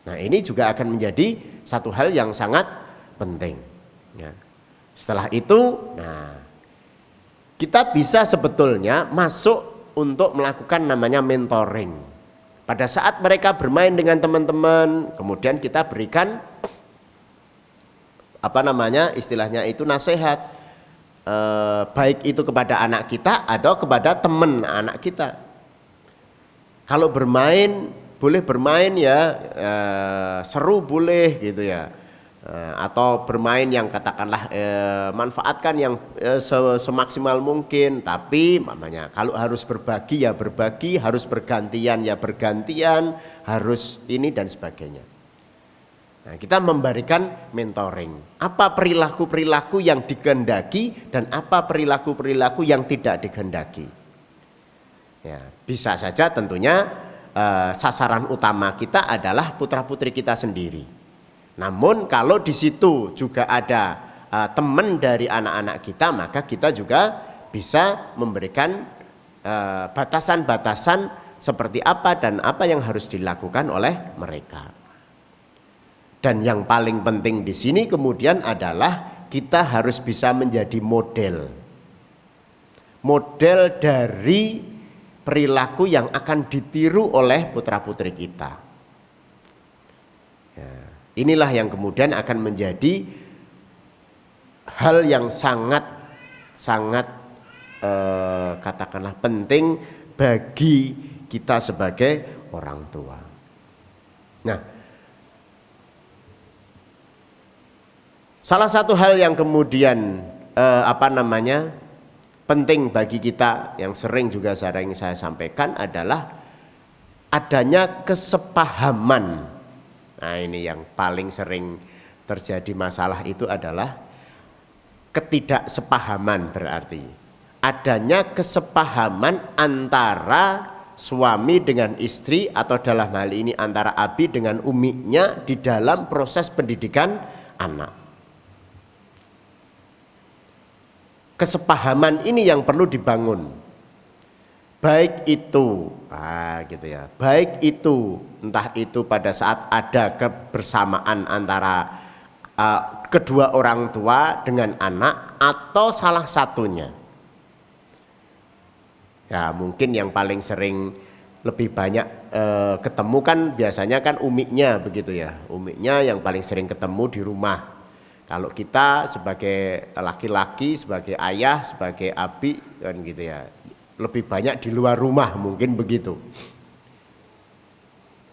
Nah, ini juga akan menjadi satu hal yang sangat penting. Ya. Setelah itu, kita bisa sebetulnya masuk untuk melakukan namanya mentoring. Pada saat mereka bermain dengan teman-teman, kemudian kita berikan istilahnya itu nasihat. baik itu kepada anak kita atau kepada teman anak kita. Kalau bermain boleh bermain ya, seru boleh gitu ya, atau bermain yang katakanlah manfaatkan yang semaksimal mungkin. Tapi mamanya kalau harus berbagi ya berbagi, harus bergantian ya bergantian, harus ini dan sebagainya. Nah, kita memberikan mentoring. Apa perilaku-perilaku yang dikehendaki dan apa perilaku-perilaku yang tidak dikehendaki. Ya, bisa saja tentunya sasaran utama kita adalah putra-putri kita sendiri. Namun kalau di situ juga ada teman dari anak-anak kita, maka kita juga bisa memberikan batasan-batasan seperti apa dan apa yang harus dilakukan oleh mereka. Dan yang paling penting di sini kemudian adalah kita harus bisa menjadi model. Model dari perilaku yang akan ditiru oleh putra-putri kita. Ya, inilah yang kemudian akan menjadi hal yang sangat katakanlah penting bagi kita sebagai orang tua. Nah, salah satu hal yang kemudian penting bagi kita yang sering saya sampaikan adalah adanya kesepahaman. Nah, ini yang paling sering terjadi masalah itu adalah ketidaksepahaman, berarti adanya kesepahaman antara suami dengan istri atau dalam hal ini antara abi dengan uminya di dalam proses pendidikan anak. Kesepahaman ini yang perlu dibangun. Baik itu, baik itu entah itu pada saat ada kebersamaan antara kedua orang tua dengan anak atau salah satunya. Ya, mungkin yang paling sering lebih banyak ketemu kan biasanya kan umiknya begitu ya. Umiknya yang paling sering ketemu di rumah. Kalau kita sebagai laki-laki, sebagai ayah, sebagai abi kan gitu ya, lebih banyak di luar rumah mungkin begitu.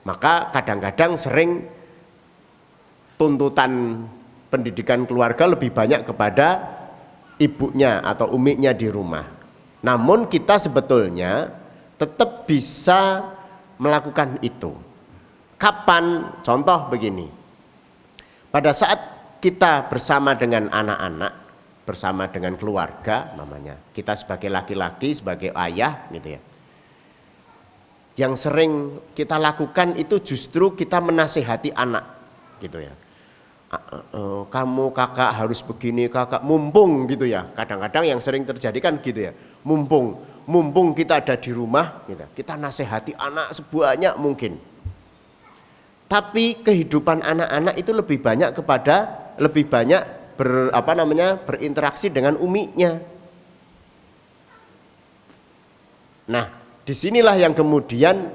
Maka kadang-kadang sering tuntutan pendidikan keluarga lebih banyak kepada ibunya atau umiknya di rumah. Namun kita sebetulnya tetap bisa melakukan itu. Kapan? Contoh begini. Pada saat kita bersama dengan anak-anak, bersama dengan keluarga namanya, kita sebagai laki-laki, sebagai ayah gitu ya, yang sering kita lakukan itu justru kita menasihati anak gitu ya. Kamu kakak harus begini, kakak mumpung gitu ya. Kadang-kadang yang sering terjadi kan gitu ya, mumpung kita ada di rumah gitu, kita nasihati anak sebanyak mungkin. Tapi kehidupan anak-anak itu lebih banyak berinteraksi dengan umiknya. Nah, disinilah yang kemudian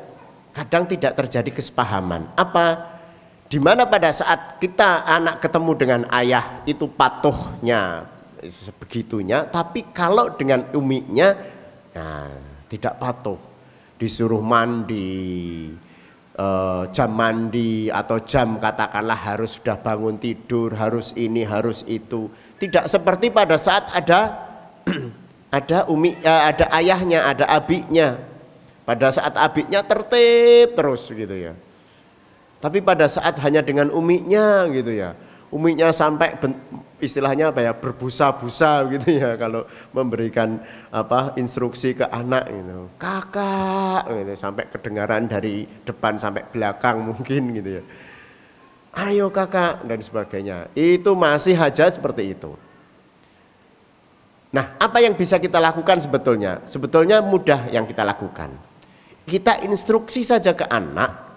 kadang tidak terjadi kesepahaman. Di mana pada saat kita anak ketemu dengan ayah itu patuhnya sebegitunya, tapi kalau dengan umiknya tidak patuh, disuruh mandi, jam mandi atau jam katakanlah harus sudah bangun tidur, harus ini, harus itu. Tidak seperti pada saat ada ada ayahnya, ada abiknya. Pada saat abiknya tertib terus gitu ya. Tapi pada saat hanya dengan umiknya gitu ya, umiknya sampai istilahnya berbusa-busa gitu ya kalau memberikan instruksi ke anak gitu, kakak gitu, sampai kedengaran dari depan sampai belakang mungkin gitu ya, ayo kakak dan sebagainya. Itu masih aja seperti itu. Nah, apa yang bisa kita lakukan sebetulnya? Sebetulnya mudah yang kita lakukan. Kita instruksi saja ke anak.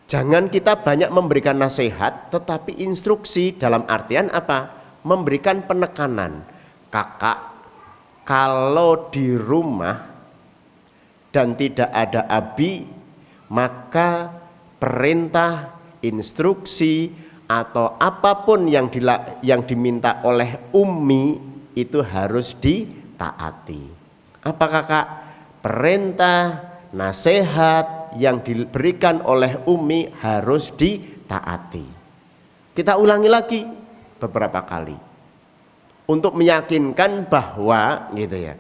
Jangan kita banyak memberikan nasihat, tetapi instruksi dalam artian apa? Memberikan penekanan. Kakak, kalau di rumah dan tidak ada abi, maka perintah, instruksi, atau apapun yang diminta oleh ummi itu harus ditaati. Apa kakak? Perintah, nasihat yang diberikan oleh Umi harus ditaati. Kita ulangi lagi beberapa kali untuk meyakinkan bahwa gitu ya,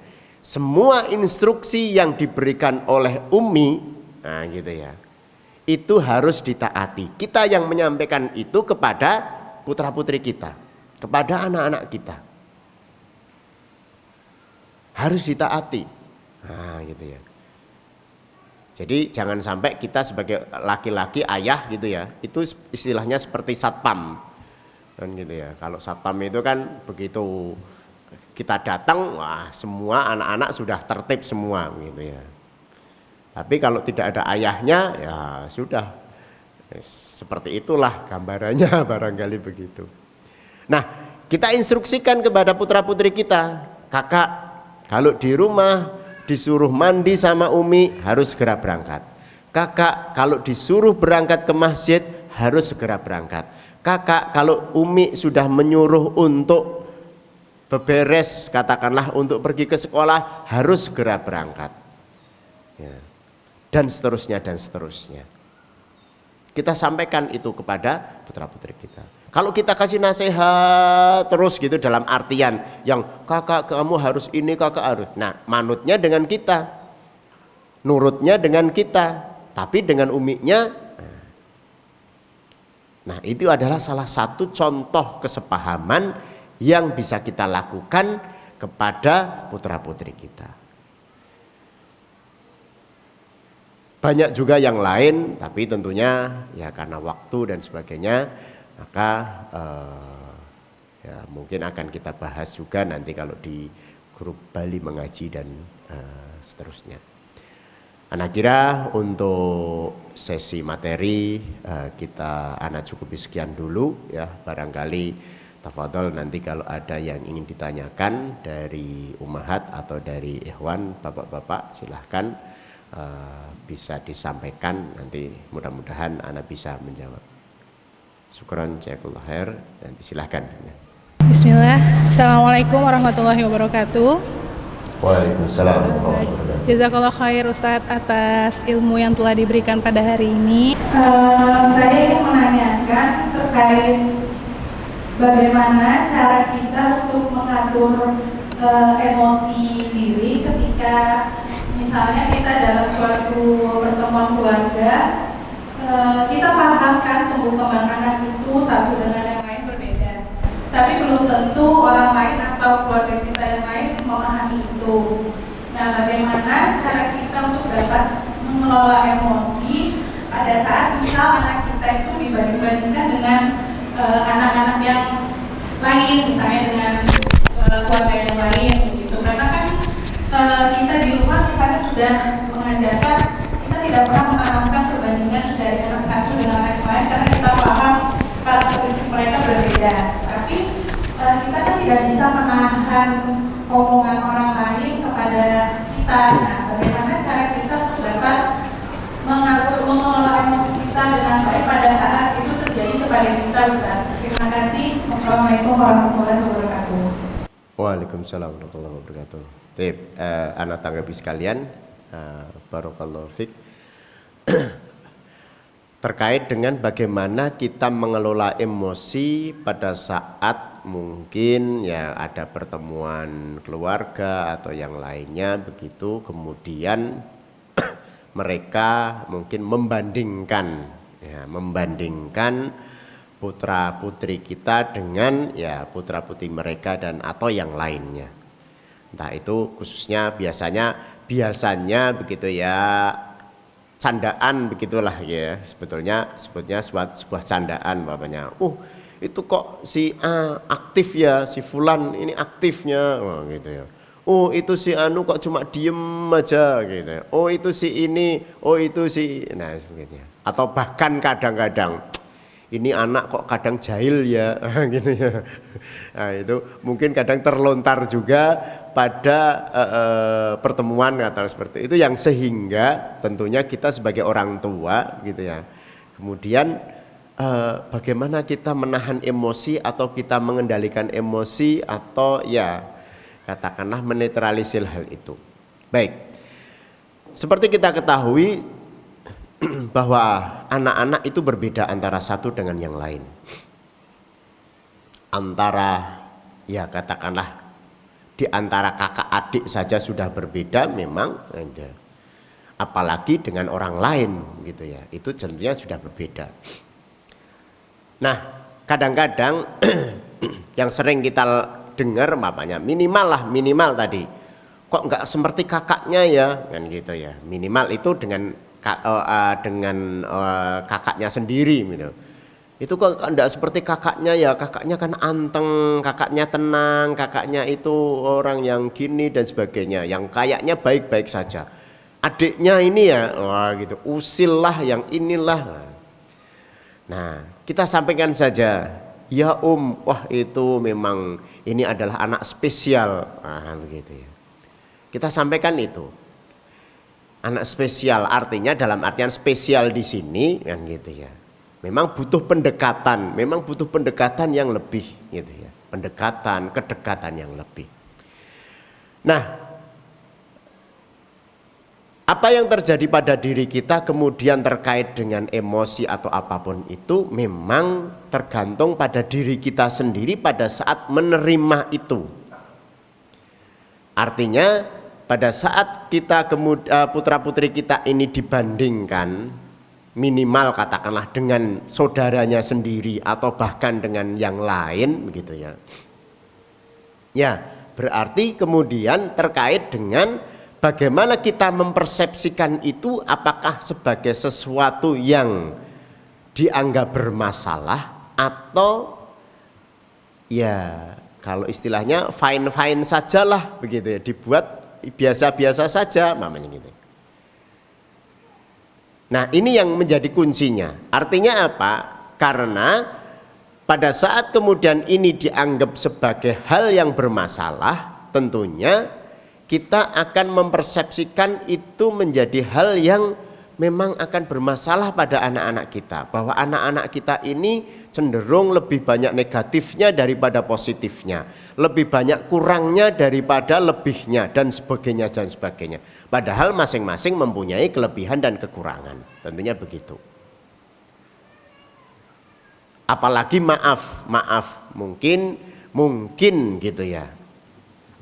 semua instruksi yang diberikan oleh Umi, nah gitu ya, itu harus ditaati. Kita yang menyampaikan itu kepada putra-putri kita, kepada anak-anak kita, harus ditaati. Nah gitu ya. Jadi jangan sampai kita sebagai laki-laki ayah gitu ya, itu istilahnya seperti satpam kan gitu ya. Kalau satpam itu kan begitu kita datang, wah semua anak-anak sudah tertib semua gitu ya. Tapi kalau tidak ada ayahnya ya sudah, seperti itulah gambarannya barangkali begitu. Nah kita instruksikan kepada putra-putri kita, kakak kalau di rumah disuruh mandi sama Umi harus segera berangkat. Kakak kalau disuruh berangkat ke masjid harus segera berangkat. Kakak kalau Umi sudah menyuruh untuk beberes, katakanlah untuk pergi ke sekolah, harus segera berangkat ya. Dan seterusnya dan seterusnya. Kita sampaikan itu kepada putra-putri kita. Kalau kita kasih nasihat terus gitu dalam artian yang kakak kamu harus ini, kakak harus. Nah manutnya dengan kita, nurutnya dengan kita, tapi dengan uminya. Nah itu adalah salah satu contoh kesepahaman yang bisa kita lakukan kepada putra-putri kita. Banyak juga yang lain, tapi tentunya ya karena waktu dan sebagainya, maka ya mungkin akan kita bahas juga nanti kalau di grup Bali Mengaji dan seterusnya. Anak kira untuk sesi materi anak cukupi sekian dulu ya, barangkali tafadhol nanti kalau ada yang ingin ditanyakan dari Ummahat atau dari Ikhwan bapak-bapak silahkan bisa disampaikan, nanti mudah-mudahan anak bisa menjawab. Syukran jazakallahu khair, nanti silahkan. Bismillah. Assalamualaikum warahmatullahi wabarakatuh. Waalaikumsalam warahmatullahi wabarakatuh. Jazakallah khair Ustadz atas ilmu yang telah diberikan pada hari ini. Saya ingin menanyakan terkait bagaimana cara kita untuk mengatur emosi diri ketika misalnya kita dalam suatu pertemuan keluarga, kita paham kan tumbuh kembang anak itu satu dengan yang lain berbeda, tapi belum tentu orang lain atau keluarga kita yang lain memahami itu. Nah, bagaimana cara kita untuk dapat mengelola emosi pada saat misal anak kita itu dibanding-bandingkan dengan anak-anak yang lain, misalnya dengan keluarga yang lain begitu. Karena kan kita di rumah misalnya sudah mengajarkan kita tidak pernah menanamkan perbandingan dari anak satu dengan anak lain karena kita paham karakteristik mereka berbeda. Tapi kita kan tidak bisa menahan omongan orang lain kepada kita. Nah, bagaimana cara kita untuk dapat mengelola emosi kita dengan baik pada saat itu terjadi kepada kita, Ustaz. Terima kasih. Wassalamualaikum warahmatullahi wabarakatuh. Waalaikumsalam warahmatullahi wabarakatuh. Baik, anak tanggapi sekalian, barakallahu fiik. Terkait dengan bagaimana kita mengelola emosi pada saat mungkin ya ada pertemuan keluarga atau yang lainnya begitu, kemudian mereka mungkin membandingkan putra putri kita dengan ya putra putri mereka dan atau yang lainnya. Entah itu khususnya biasanya begitu ya, candaan begitulah ya, sebetulnya sebuah candaan bapaknya. Itu kok si A aktif ya, si Fulan ini aktifnya, gitu ya. Itu si Anu kok cuma diem aja gitu ya. Itu si ini, itu si, nah sebagainya. Atau bahkan kadang-kadang ini anak kok kadang jahil ya, gitu ya. Nah itu mungkin kadang terlontar juga pada pertemuan atau seperti itu, yang sehingga tentunya kita sebagai orang tua gitu ya, kemudian bagaimana kita menahan emosi atau kita mengendalikan emosi atau ya katakanlah menetralisir hal itu. Baik, seperti kita ketahui bahwa anak-anak itu berbeda antara satu dengan yang lain. Antara ya katakanlah di antara kakak adik saja sudah berbeda memang ada. Apalagi dengan orang lain gitu ya. Itu tentunya sudah berbeda. Nah, kadang-kadang yang sering kita dengar makanya minimal tadi. Kok enggak seperti kakaknya ya kan gitu ya. Minimal itu dengan kakaknya sendiri gitu. Itu kok enggak seperti kakaknya ya, kakaknya kan anteng, kakaknya tenang, kakaknya itu orang yang gini dan sebagainya, yang kayaknya baik-baik saja. Adiknya ini ya, wah gitu, usil lah yang inilah. Nah, kita sampaikan saja, ya wah itu memang ini adalah anak spesial, begitu ya. Kita sampaikan itu, anak spesial artinya dalam artian spesial di sini kan gitu ya. Memang butuh pendekatan yang lebih gitu ya. Kedekatan yang lebih. Nah, apa yang terjadi pada diri kita kemudian terkait dengan emosi atau apapun itu memang tergantung pada diri kita sendiri pada saat menerima itu. Artinya pada saat kita putra-putri kita ini dibandingkan minimal katakanlah dengan saudaranya sendiri atau bahkan dengan yang lain begitu ya. Ya, berarti kemudian terkait dengan bagaimana kita mempersepsikan itu, apakah sebagai sesuatu yang dianggap bermasalah atau ya kalau istilahnya fine-fine sajalah begitu ya, dibuat biasa-biasa saja namanya gitu. Nah, ini yang menjadi kuncinya. Artinya apa? Karena pada saat kemudian ini dianggap sebagai hal yang bermasalah, tentunya kita akan mempersepsikan itu menjadi hal yang memang akan bermasalah pada anak-anak kita. Bahwa anak-anak kita ini cenderung lebih banyak negatifnya daripada positifnya. Lebih banyak kurangnya daripada lebihnya dan sebagainya dan sebagainya. Padahal masing-masing mempunyai kelebihan dan kekurangan. Tentunya begitu. Apalagi maaf mungkin gitu ya.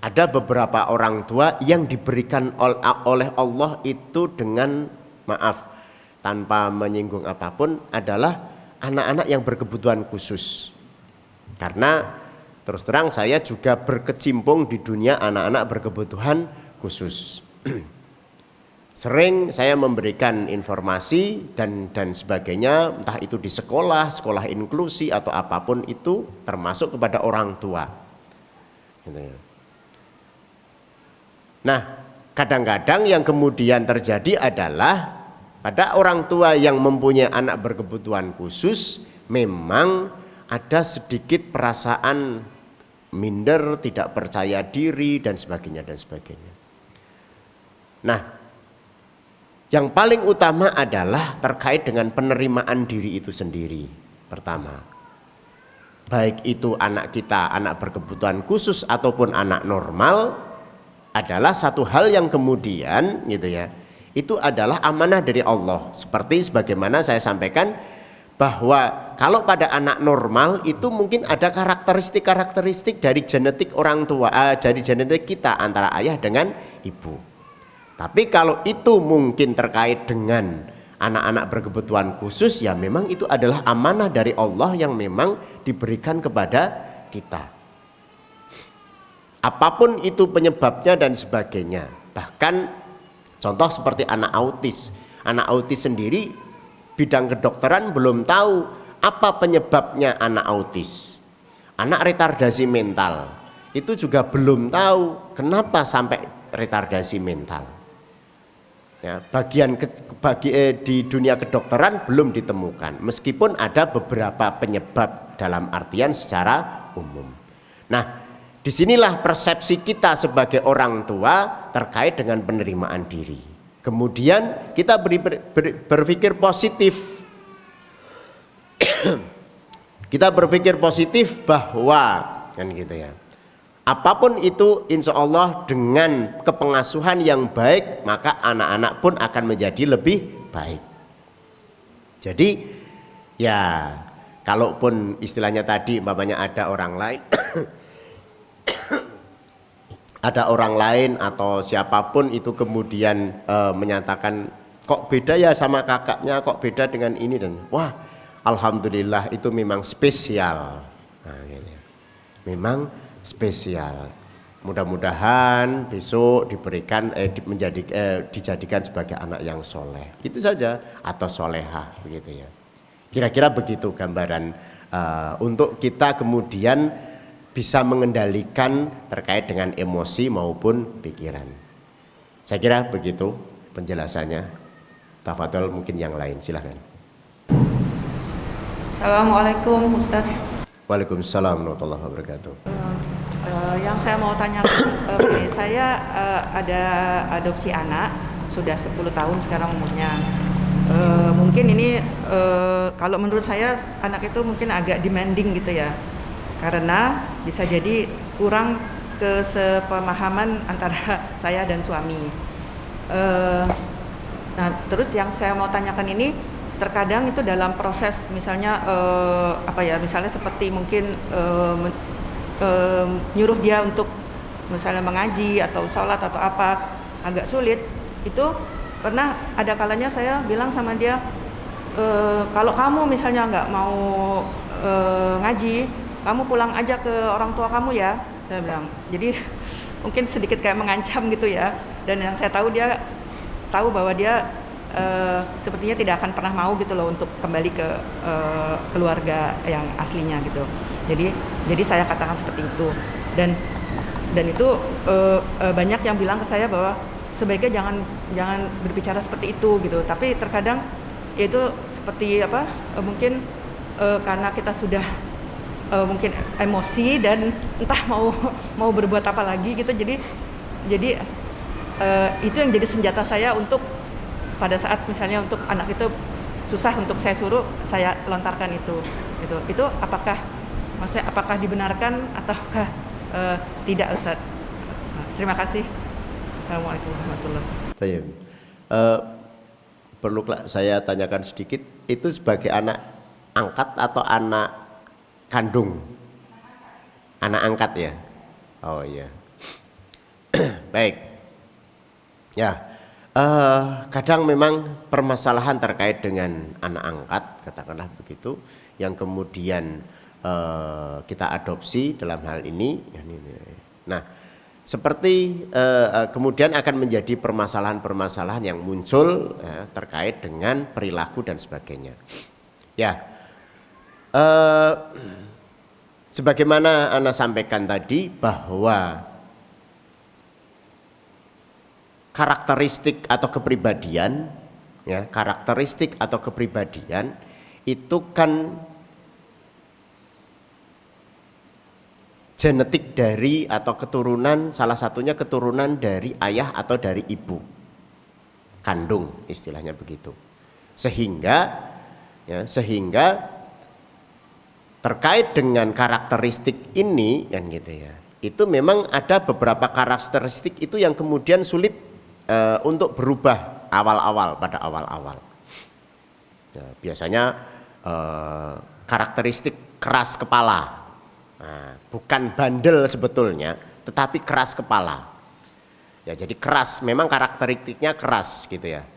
Ada beberapa orang tua yang diberikan oleh Allah itu dengan maaf tanpa menyinggung apapun adalah anak-anak yang berkebutuhan khusus. Karena terus terang saya juga berkecimpung di dunia anak-anak berkebutuhan khusus. Sering saya memberikan informasi dan sebagainya, entah itu di sekolah inklusi atau apapun itu, termasuk kepada orang tua. Gitu ya. Nah, kadang-kadang yang kemudian terjadi adalah pada orang tua yang mempunyai anak berkebutuhan khusus memang ada sedikit perasaan minder, tidak percaya diri dan sebagainya dan sebagainya. Nah, yang paling utama adalah terkait dengan penerimaan diri itu sendiri. Pertama, baik itu anak kita anak berkebutuhan khusus ataupun anak normal, adalah satu hal yang kemudian gitu ya, itu adalah amanah dari Allah. Seperti sebagaimana saya sampaikan bahwa kalau pada anak normal itu mungkin ada karakteristik dari genetik orang tua, dari genetik kita antara ayah dengan ibu. Tapi kalau itu mungkin terkait dengan anak-anak berkebutuhan khusus, ya memang itu adalah amanah dari Allah yang memang diberikan kepada kita. Apapun itu penyebabnya dan sebagainya. Bahkan contoh seperti anak autis. Anak autis sendiri bidang kedokteran belum tahu apa penyebabnya anak autis. Anak retardasi mental itu juga belum tahu kenapa sampai retardasi mental. Ya, di dunia kedokteran belum ditemukan. Meskipun ada beberapa penyebab dalam artian secara umum. Nah, disinilah persepsi kita sebagai orang tua terkait dengan penerimaan diri. Kemudian kita berpikir positif. Kita berpikir positif bahwa kan gitu ya. Apapun itu insya Allah dengan kepengasuhan yang baik maka anak-anak pun akan menjadi lebih baik. Jadi ya kalaupun istilahnya tadi umpamanya ada orang lain ada orang lain atau siapapun itu kemudian menyatakan kok beda ya sama kakaknya, kok beda dengan ini, dan wah alhamdulillah itu memang spesial. Nah, gitu. Memang spesial. Mudah-mudahan besok diberikan dijadikan sebagai anak yang soleh. Itu saja, atau solehah begitu ya. Kira-kira begitu gambaran untuk kita kemudian bisa mengendalikan terkait dengan emosi maupun pikiran. Saya kira begitu penjelasannya. Tafadhol mungkin yang lain, silahkan. Assalamualaikum Ustaz. Waalaikumsalam warahmatullahi wabarakatuh. Yang saya mau tanyakan, saya ada adopsi anak, sudah 10 tahun sekarang umurnya. Mungkin ini kalau menurut saya anak itu mungkin agak demanding gitu ya, karena bisa jadi kurang kesepemahaman antara saya dan suami. Nah, terus yang saya mau tanyakan ini, terkadang itu dalam proses misalnya misalnya seperti mungkin nyuruh dia untuk misalnya mengaji atau sholat atau apa, agak sulit. Itu pernah ada kalanya saya bilang sama dia, kalau kamu misalnya nggak mau ngaji, kamu pulang aja ke orang tua kamu ya, saya bilang. Jadi mungkin sedikit kayak mengancam gitu ya. Dan yang saya tahu, dia tahu bahwa dia sepertinya tidak akan pernah mau gitu loh untuk kembali ke keluarga yang aslinya gitu. Jadi saya katakan seperti itu, dan itu banyak yang bilang ke saya bahwa sebaiknya jangan berbicara seperti itu gitu. Tapi terkadang itu seperti mungkin karena kita sudah mungkin emosi dan entah mau berbuat apa lagi gitu. Jadi itu yang jadi senjata saya untuk pada saat misalnya untuk anak itu susah untuk saya suruh, saya lontarkan itu apakah dibenarkan ataukah tidak, Ustaz? Terima kasih. Assalamualaikum warahmatullahi wabarakatuh. Perlu saya tanyakan sedikit, itu sebagai anak angkat atau anak kandung? Anak angkat ya? Oh iya. Baik. Ya. Kadang memang permasalahan terkait dengan anak angkat, katakanlah begitu, yang kemudian kita adopsi dalam hal ini. Nah, seperti kemudian akan menjadi permasalahan-permasalahan yang muncul terkait dengan perilaku dan sebagainya. Ya, sebagaimana Ana sampaikan tadi bahwa karakteristik atau kepribadian itu kan genetik dari atau keturunan, salah satunya keturunan dari ayah atau dari ibu kandung, istilahnya begitu. Sehingga terkait dengan karakteristik ini kan gitu ya, itu memang ada beberapa karakteristik itu yang kemudian sulit untuk berubah pada awal-awal. Ya, biasanya karakteristik keras kepala, bukan bandel sebetulnya, tetapi keras kepala. Ya, jadi keras, memang karakteristiknya keras gitu ya.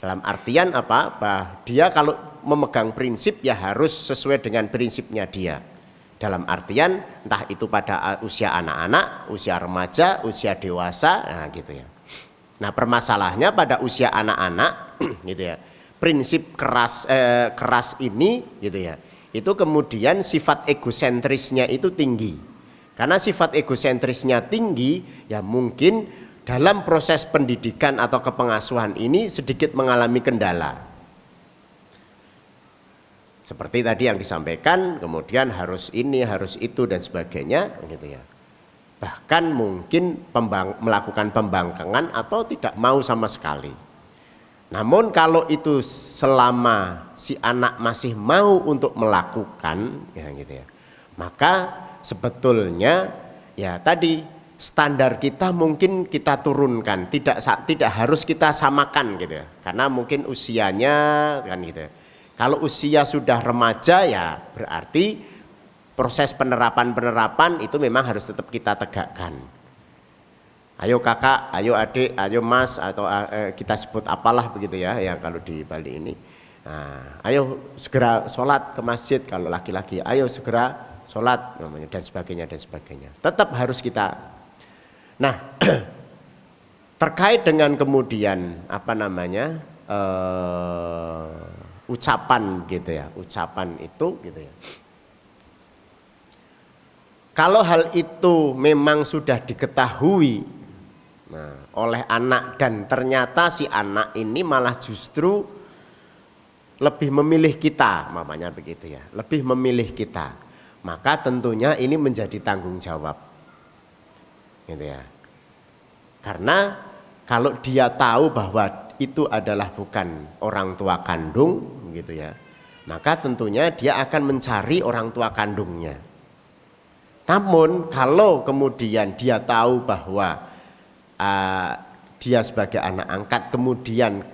Dalam artian apa? Dia kalau memegang prinsip ya harus sesuai dengan prinsipnya dia. Dalam artian entah itu pada usia anak-anak, usia remaja, usia dewasa, nah gitu ya. Nah, permasalahannya pada usia anak-anak gitu ya. Prinsip keras ini gitu ya. Itu kemudian sifat egosentrisnya itu tinggi. Karena sifat egosentrisnya tinggi, ya mungkin dalam proses pendidikan atau kepengasuhan ini sedikit mengalami kendala. Seperti tadi yang disampaikan, kemudian harus ini, harus itu dan sebagainya gitu ya. Bahkan mungkin melakukan pembangkangan atau tidak mau sama sekali. Namun kalau itu selama si anak masih mau untuk melakukan ya gitu ya, maka sebetulnya ya tadi standar kita mungkin kita turunkan, tidak harus kita samakan gitu ya. Karena mungkin usianya kan gitu. Kalau usia sudah remaja ya berarti proses penerapan itu memang harus tetap kita tegakkan. Ayo kakak, ayo adik, ayo mas, atau kita sebut apalah begitu ya, yang kalau di Bali ini. Nah, ayo segera sholat ke masjid kalau laki-laki, ayo segera sholat namanya, dan sebagainya. Tetap harus kita. Nah, terkait dengan kemudian apa namanya ucapan gitu ya, ucapan itu gitu ya. Kalau hal itu memang sudah diketahui oleh anak dan ternyata si anak ini malah justru lebih memilih kita, mamanya begitu ya, lebih memilih kita, maka tentunya ini menjadi tanggung jawab. Gitu ya. Karena kalau dia tahu bahwa itu adalah bukan orang tua kandung gitu ya, maka tentunya dia akan mencari orang tua kandungnya. Namun kalau kemudian dia tahu bahwa dia sebagai anak angkat kemudian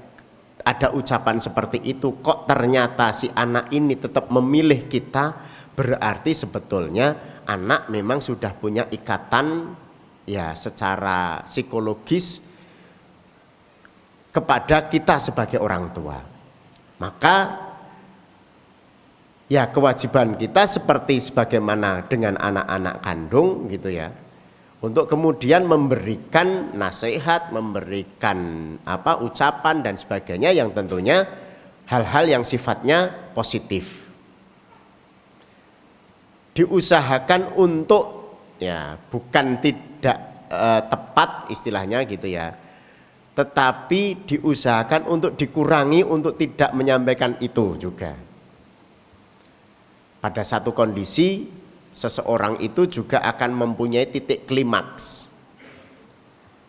ada ucapan seperti itu, kok ternyata si anak ini tetap memilih kita, berarti sebetulnya anak memang sudah punya ikatan ya secara psikologis kepada kita sebagai orang tua. Maka ya kewajiban kita seperti sebagaimana dengan anak-anak kandung gitu ya, untuk kemudian memberikan nasihat, memberikan ucapan dan sebagainya yang tentunya hal-hal yang sifatnya positif. Diusahakan untuk ya bukan tidak tepat istilahnya gitu ya, tetapi diusahakan untuk dikurangi untuk tidak menyampaikan itu juga. Pada satu kondisi seseorang itu juga akan mempunyai titik klimaks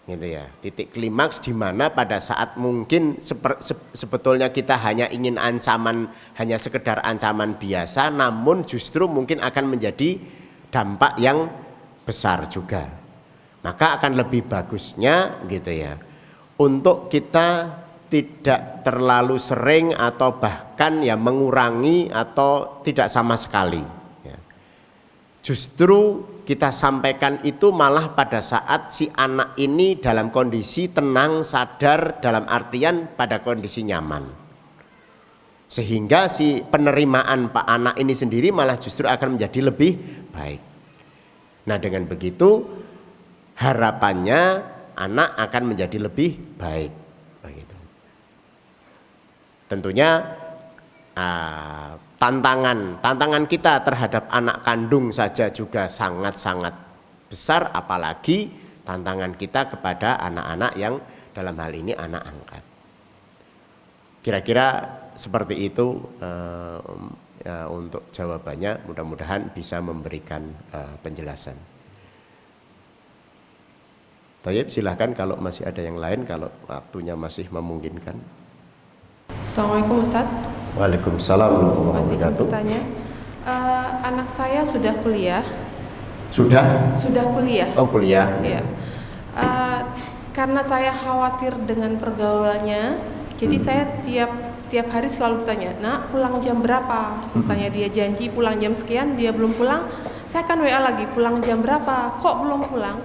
gitu ya, titik klimaks di mana pada saat mungkin sebetulnya kita hanya ingin ancaman, hanya sekedar ancaman biasa, namun justru mungkin akan menjadi dampak yang besar juga. Maka akan lebih bagusnya gitu ya, untuk kita tidak terlalu sering atau bahkan ya mengurangi atau tidak sama sekali ya. Justru kita sampaikan itu malah pada saat si anak ini dalam kondisi tenang, sadar, dalam artian pada kondisi nyaman, sehingga si penerimaan Pak anak ini sendiri malah justru akan menjadi lebih baik. Nah dengan begitu harapannya anak akan menjadi lebih baik. Begitu. Tentunya tantangan kita terhadap anak kandung saja juga sangat-sangat besar, apalagi tantangan kita kepada anak-anak yang dalam hal ini anak angkat. Kira-kira seperti itu ya, untuk jawabannya, mudah-mudahan bisa memberikan penjelasan. Tayyib, silahkan kalau masih ada yang lain, kalau waktunya masih memungkinkan. Assalamualaikum Ustadz. Waalaikumsalam warahmatullahi wabarakatuh. Bertanya, anak saya sudah kuliah. Sudah Kuliah. Oh kuliah. Ya. Karena saya khawatir dengan pergaulannya, jadi saya tiap hari selalu bertanya, nak pulang jam berapa? Misalnya dia janji pulang jam sekian, dia belum pulang, saya akan WA lagi, pulang jam berapa? Kok belum pulang?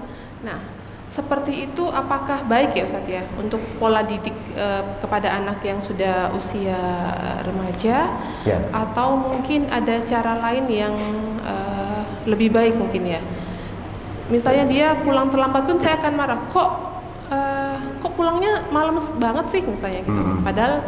Nah, seperti itu apakah baik ya Ustadz ya untuk pola didik kepada anak yang sudah usia remaja ya. Atau mungkin ada cara lain yang lebih baik mungkin ya. Misalnya dia pulang terlambat pun saya akan marah, kok pulangnya malam banget sih misalnya gitu. Padahal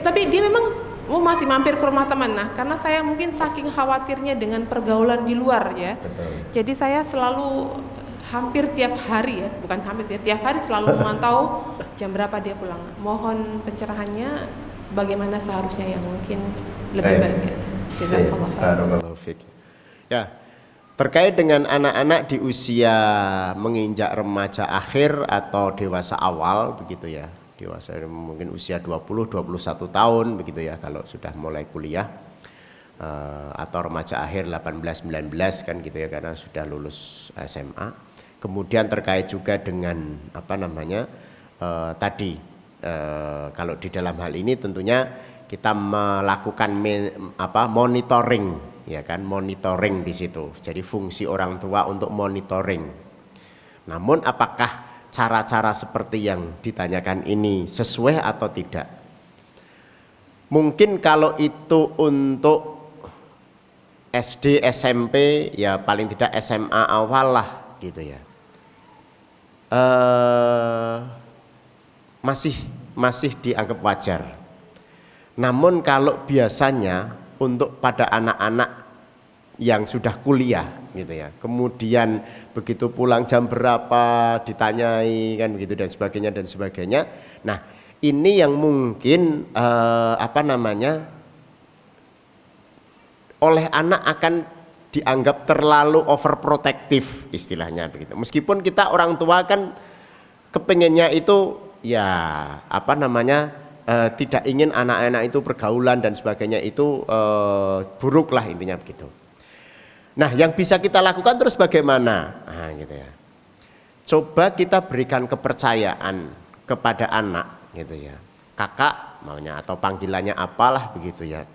tapi dia memang masih mampir ke rumah teman. Nah karena saya mungkin saking khawatirnya dengan pergaulan di luar ya. Betul. Jadi saya selalu hampir tiap hari ya, bukan hampir tiap hari selalu memantau jam berapa dia pulang. Mohon pencerahannya bagaimana seharusnya yang mungkin lebih baik ya. Jazakallah. Ya, terkait dengan anak-anak di usia menginjak remaja akhir atau dewasa awal begitu ya. Dewasa mungkin usia 20-21 tahun begitu ya kalau sudah mulai kuliah. atau remaja akhir 18-19 kan gitu ya, karena sudah lulus SMA. Kemudian terkait juga dengan apa namanya tadi kalau di dalam hal ini tentunya kita melakukan monitoring, ya kan, monitoring di situ. Jadi fungsi orang tua untuk monitoring. Namun apakah cara-cara seperti yang ditanyakan ini sesuai atau tidak? Mungkin kalau itu untuk SD, SMP, ya paling tidak SMA awal lah gitu ya. Masih dianggap wajar. Namun kalau biasanya untuk pada anak-anak yang sudah kuliah gitu ya, kemudian begitu pulang jam berapa ditanyai kan begitu dan sebagainya. Nah, ini yang mungkin oleh anak akan dianggap terlalu overprotective istilahnya begitu. Meskipun kita orang tua kan kepengennya itu ya tidak ingin anak-anak itu pergaulan dan sebagainya itu buruk lah intinya begitu. Nah, yang bisa kita lakukan terus bagaimana? Nah, gitu ya. Coba kita berikan kepercayaan kepada anak gitu ya. Kakak maunya atau panggilannya apalah begitu ya.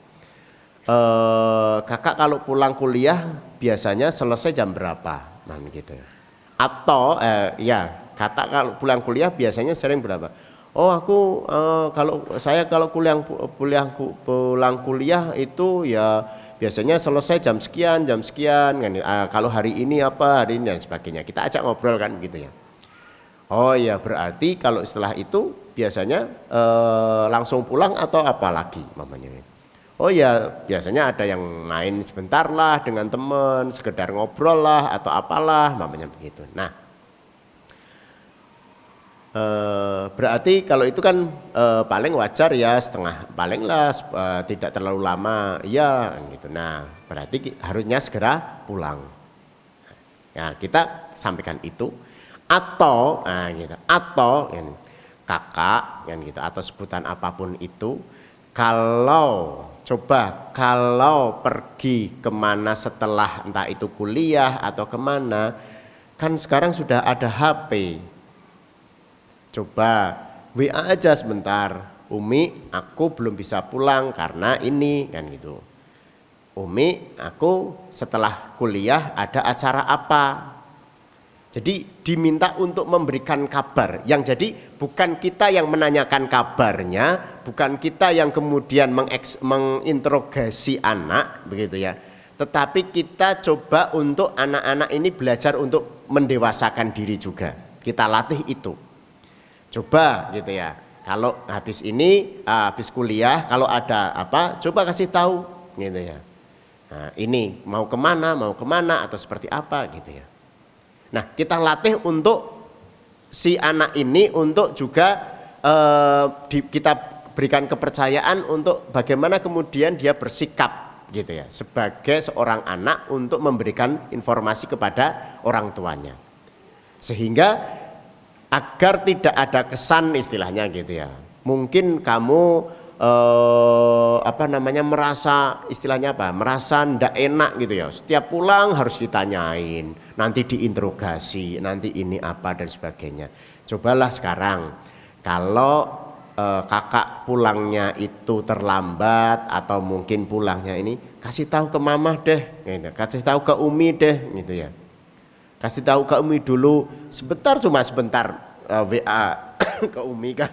Kakak kalau pulang kuliah biasanya selesai jam berapa? Nah, gitu ya. Atau kakak kalau pulang kuliah biasanya sering berapa? Oh, aku kalau pulang kuliah itu ya biasanya selesai jam sekian kan. Kalau hari ini dan sebagainya. Kita ajak ngobrol kan gitu ya. Oh ya, berarti kalau setelah itu biasanya langsung pulang atau apa lagi mamanya? Oh ya, biasanya ada yang main sebentar lah dengan teman, sekedar ngobrol lah atau apalah mamanya begitu. Nah, berarti kalau itu kan paling wajar ya paling lah tidak terlalu lama ya gitu. Nah, berarti harusnya segera pulang. Ya, kita sampaikan itu atau kakak kan gitu atau sebutan apapun itu, kalau pergi kemana setelah entah itu kuliah atau kemana, kan sekarang sudah ada HP. Coba WA aja sebentar, Umi aku belum bisa pulang karena ini kan gitu. Umi aku setelah kuliah ada acara apa. Jadi diminta untuk memberikan kabar, yang jadi bukan kita yang menanyakan kabarnya, bukan kita yang kemudian menginterogasi anak begitu ya. Tetapi kita coba untuk anak-anak ini belajar untuk mendewasakan diri juga. Kita latih itu. Coba gitu ya. Kalau habis kuliah kalau ada apa, coba kasih tahu gitu ya. Nah, ini mau kemana atau seperti apa gitu ya. Nah, kita latih untuk si anak ini untuk juga kita berikan kepercayaan untuk bagaimana kemudian dia bersikap gitu ya, sebagai seorang anak untuk memberikan informasi kepada orang tuanya. Sehingga agar tidak ada kesan istilahnya gitu ya. Mungkin kamu merasa ndak enak gitu ya, setiap pulang harus ditanyain, nanti diinterogasi, nanti ini apa dan sebagainya. Cobalah sekarang kalau kakak pulangnya itu terlambat atau mungkin pulangnya ini, kasih tahu ke mama deh gitu. Kasih tahu ke Umi deh gitu ya, kasih tahu ke Umi dulu cuma sebentar WA ke Umi kan.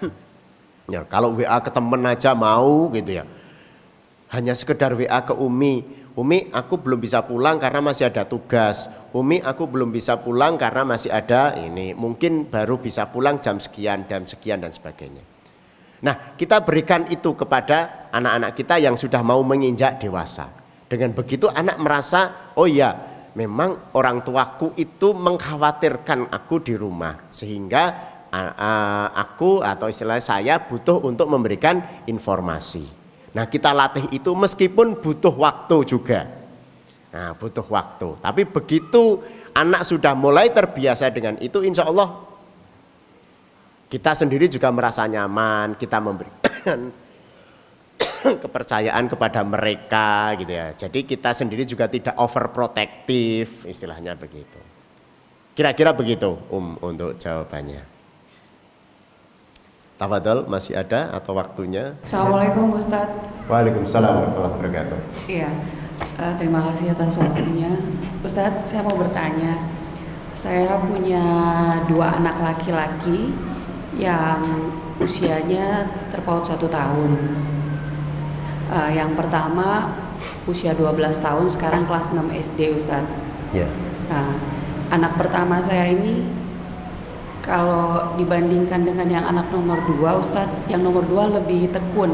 Ya, kalau WA ke temen aja mau gitu ya. Hanya sekedar WA ke Umi, Umi aku belum bisa pulang karena masih ada tugas. Umi aku belum bisa pulang karena masih ada ini. Mungkin baru bisa pulang jam sekian dan sebagainya. Nah, kita berikan itu kepada anak-anak kita yang sudah mau menginjak dewasa. Dengan begitu anak merasa, oh ya, memang orang tuaku itu mengkhawatirkan aku di rumah, sehingga aku atau istilah saya butuh untuk memberikan informasi. Nah, kita latih itu meskipun butuh waktu juga. Nah, butuh waktu. Tapi begitu anak sudah mulai terbiasa dengan itu, insya Allah kita sendiri juga merasa nyaman. Kita memberikan kepercayaan kepada mereka gitu ya. Jadi kita sendiri juga tidak overprotective, istilahnya begitu. Kira-kira begitu untuk jawabannya. Tafadhol, masih ada atau waktunya? Assalamualaikum Ustadz. Waalaikumsalam warahmatullahi wabarakatuh. Iya, terima kasih atas waktunya. Ustadz, saya mau bertanya. Saya punya 2 anak laki-laki yang usianya terpaut 1 tahun. Yang pertama usia 12 tahun, sekarang kelas 6 SD Ustadz. Ya. Nah, anak pertama saya ini kalau dibandingkan dengan yang anak nomor 2 Ustadz, yang nomor 2 lebih tekun.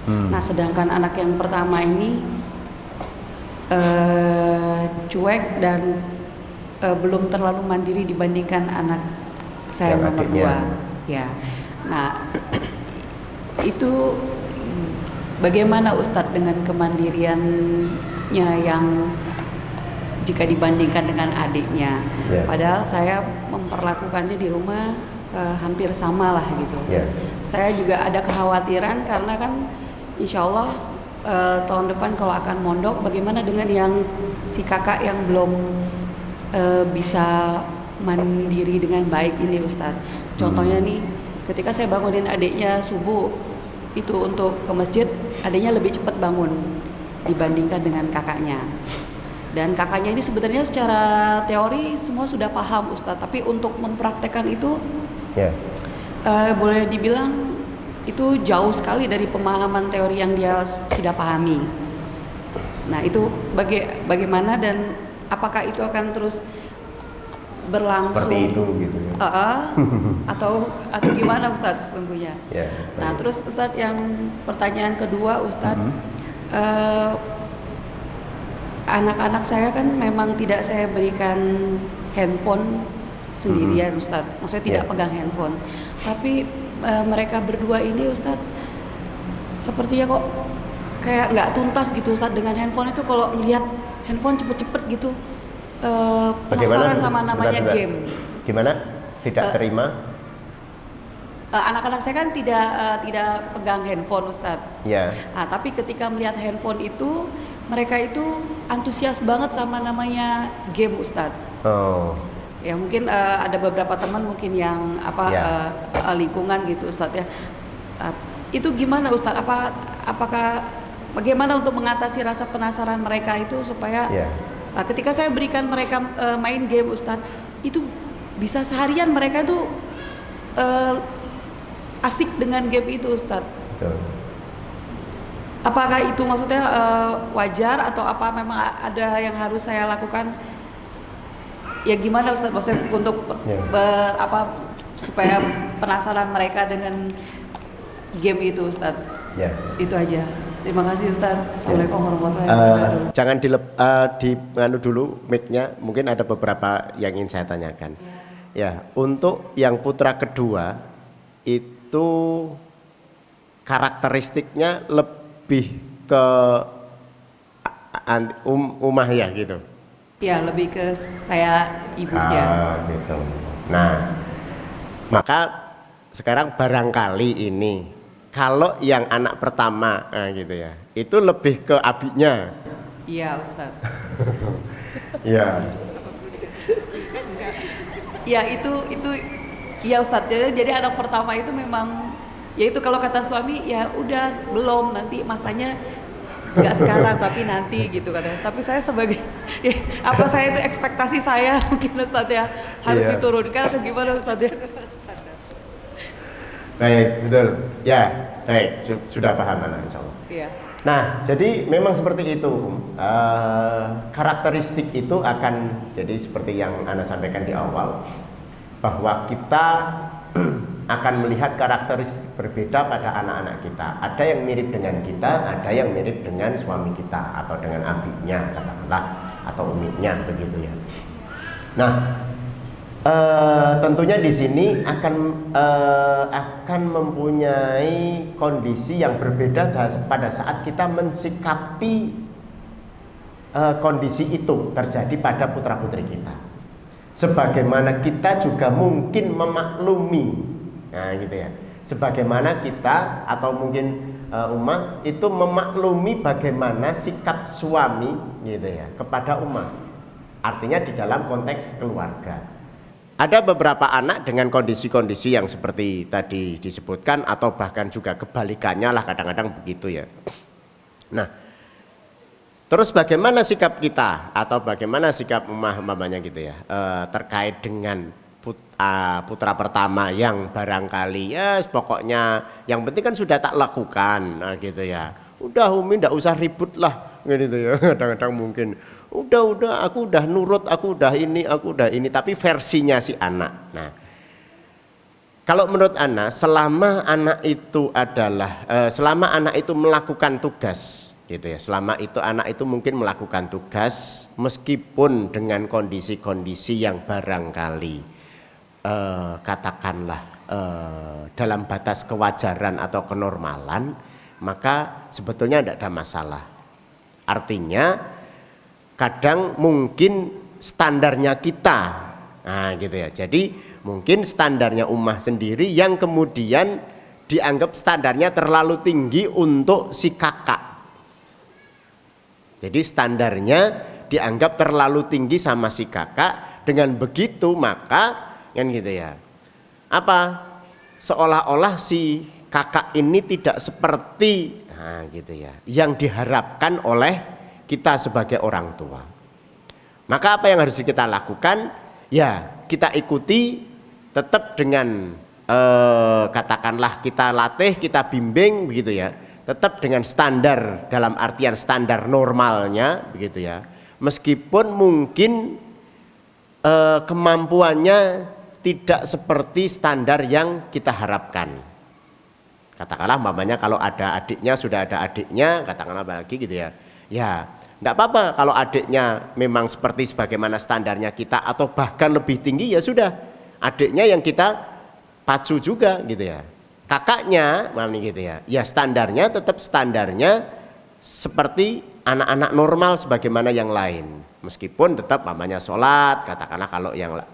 Nah, sedangkan anak yang pertama ini cuek dan belum terlalu mandiri dibandingkan anak saya Yang nomor adiknya. 2. Ya. Nah, itu bagaimana Ustadz dengan kemandiriannya yang jika dibandingkan dengan adiknya? Ya. Padahal saya memperlakukannya di rumah hampir sama lah gitu. Ya. Saya juga ada kekhawatiran karena kan insya Allah tahun depan kalau akan mondok, bagaimana dengan yang si kakak yang belum bisa mandiri dengan baik ini Ustadz. Contohnya nih, ketika saya bangunin adiknya subuh itu untuk ke masjid, adiknya lebih cepat bangun dibandingkan dengan kakaknya. Dan kakaknya ini sebenarnya secara teori semua sudah paham Ustadz, tapi untuk mempraktekkan itu Ya. boleh dibilang itu jauh sekali dari pemahaman teori yang dia sudah pahami. Nah, itu bagaimana dan apakah itu akan terus berlangsung Seperti itu gitu ya. atau gimana Ustadz sesungguhnya? Ya, Nah, baik. terus Ustadz yang pertanyaan kedua Ustadz, anak-anak saya kan memang tidak saya berikan handphone sendirian Ustadz, maksudnya tidak Ya. pegang handphone. Tapi mereka berdua ini Ustadz sepertinya kok kayak nggak tuntas gitu Ustadz dengan handphone itu. Kalau ngelihat handphone cepet-cepet gitu, penasaran sama namanya Sebentar. game. Gimana? Tidak terima? Anak-anak saya kan tidak pegang handphone Ustadz. Ya. Nah, tapi ketika melihat handphone itu, mereka itu antusias banget sama namanya game Ustadz. Oh. Ya mungkin ada beberapa teman mungkin yang Ya. lingkungan gitu Ustadz ya. Itu gimana Ustadz? Apakah bagaimana untuk mengatasi rasa penasaran mereka itu supaya Ya. ketika saya berikan mereka main game Ustadz, itu bisa seharian mereka tuh asik dengan game itu Ustadz. Betul. Apakah itu maksudnya wajar atau apa memang ada yang harus saya lakukan? Ya gimana Ustadz, maksudnya untuk supaya penasaran mereka dengan game itu Ustadz. Ya. Itu aja. Terima kasih Ustadz. Assalamualaikum warahmatullahi wabarakatuh. Jangan di dulu mic-nya, mungkin ada beberapa yang ingin saya tanyakan. Ya, untuk yang putra kedua itu karakteristiknya lebih ke Umah ya gitu. Ya lebih ke saya ibunya. Gitu. Nah, maka sekarang barangkali ini kalau yang anak pertama gitu ya, itu lebih ke abinya. Iya Ustadz. Iya. Ya itu ya Ustadz. Jadi anak pertama itu memang ya itu kalau kata suami ya udah belum, nanti masanya nggak sekarang tapi nanti gitu katanya. Tapi saya sebagai ya, saya itu ekspektasi saya mungkin Ustadz ya harus Iya. diturunkan atau gimana Ustadz ya? Baik, betul. Ya, baik, sudah paham Ana, insya Allah. Iya. Nah, jadi memang seperti itu. Karakteristik itu akan jadi seperti yang Ana sampaikan di awal, bahwa kita akan melihat karakteristik berbeda pada anak-anak kita. Ada yang mirip dengan kita, ada yang mirip dengan suami kita atau dengan abinya katakanlah atau uminya begitu ya. Nah, tentunya di sini akan mempunyai kondisi yang berbeda pada saat kita mensikapi kondisi itu terjadi pada putra-putri kita. Sebagaimana kita juga mungkin memaklumi, nah gitu ya. Sebagaimana kita atau mungkin Umah itu memaklumi bagaimana sikap suami gitu ya kepada Umah. Artinya di dalam konteks keluarga. Ada beberapa anak dengan kondisi-kondisi yang seperti tadi disebutkan atau bahkan juga kebalikannya lah, kadang-kadang begitu ya. Nah, terus bagaimana sikap kita atau bagaimana sikap Umah mamanya gitu ya terkait dengan putra pertama yang barangkali ya pokoknya yang penting kan sudah tak lakukan, nah gitu ya. Udah Umi ndak usah ribut lah gitu ya. Kadang-kadang mungkin udah aku udah nurut, aku udah ini, tapi versinya si anak. Nah, kalau menurut Ana, selama anak itu selama anak itu melakukan tugas gitu ya, selama itu anak itu mungkin melakukan tugas meskipun dengan kondisi-kondisi yang barangkali katakanlah dalam batas kewajaran atau kenormalan, maka sebetulnya tidak ada masalah. Artinya kadang mungkin standarnya kita, nah gitu ya. Jadi mungkin standarnya Umah sendiri yang kemudian dianggap standarnya terlalu tinggi untuk si kakak. Jadi standarnya dianggap terlalu tinggi sama si kakak. Dengan begitu maka kan gitu ya, apa seolah-olah si kakak ini tidak seperti gitu ya yang diharapkan oleh kita sebagai orang tua. Maka apa yang harus kita lakukan? Ya kita ikuti tetap dengan katakanlah kita latih, kita bimbing begitu ya, tetap dengan standar, dalam artian standar normalnya begitu ya, meskipun mungkin kemampuannya tidak seperti standar yang kita harapkan. Katakanlah mamanya kalau ada adiknya, sudah ada adiknya, katakanlah lagi gitu ya, ya enggak apa-apa kalau adiknya memang seperti sebagaimana standarnya kita atau bahkan lebih tinggi, ya sudah adiknya yang kita pacu juga gitu ya. Kakaknya mami gitu ya, ya standarnya tetap standarnya seperti anak-anak normal sebagaimana yang lain. Meskipun tetap mamanya sholat, katakanlah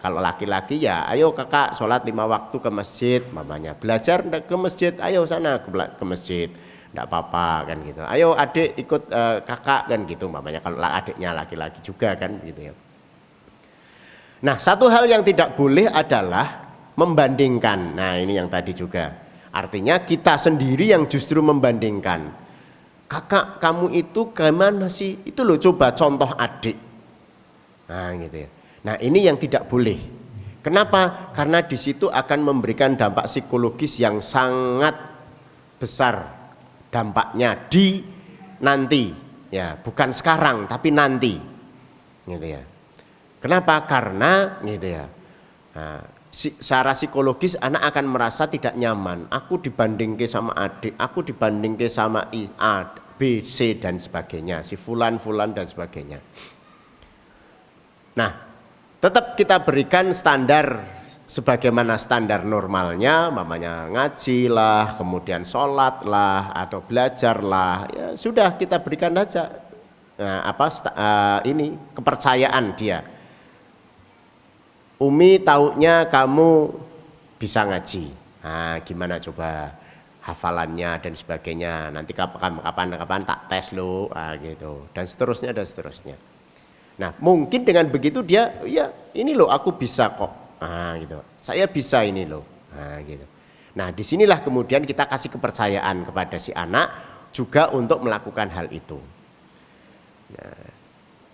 kalau laki-laki ya ayo kakak sholat 5 waktu ke masjid, mamanya belajar ke masjid, ayo sana ke masjid, enggak apa-apa kan gitu. Ayo adik ikut kakak kan gitu, mamanya kalau adiknya laki-laki juga kan gitu ya. Nah, satu hal yang tidak boleh adalah membandingkan. Nah, ini yang tadi juga. Artinya kita sendiri yang justru membandingkan. Kakak kamu itu gimana sih? Itu loh, coba contoh adik. Nah gitu ya. Nah ini yang tidak boleh. Kenapa? Karena di situ akan memberikan dampak psikologis yang sangat besar dampaknya di nanti ya, bukan sekarang tapi nanti gitu ya. Kenapa? Karena gitu ya, nah, secara psikologis anak akan merasa tidak nyaman. Aku dibandingke sama adik, aku dibandingke sama A, B, C dan sebagainya, si fulan dan sebagainya. Nah, tetap kita berikan standar sebagaimana standar normalnya, mamanya ngaji lah, kemudian sholat lah, atau belajar lah, ya sudah kita berikan aja. Nah, ini kepercayaan dia. Umi taunya kamu bisa ngaji. Nah, gimana coba hafalannya dan sebagainya. Nanti kapan tak tes lo, gitu. Dan seterusnya. Nah, mungkin dengan begitu dia, ya ini loh aku bisa kok. Gitu. Saya bisa ini loh. Gitu. Nah, disinilah kemudian kita kasih kepercayaan kepada si anak juga untuk melakukan hal itu. Nah,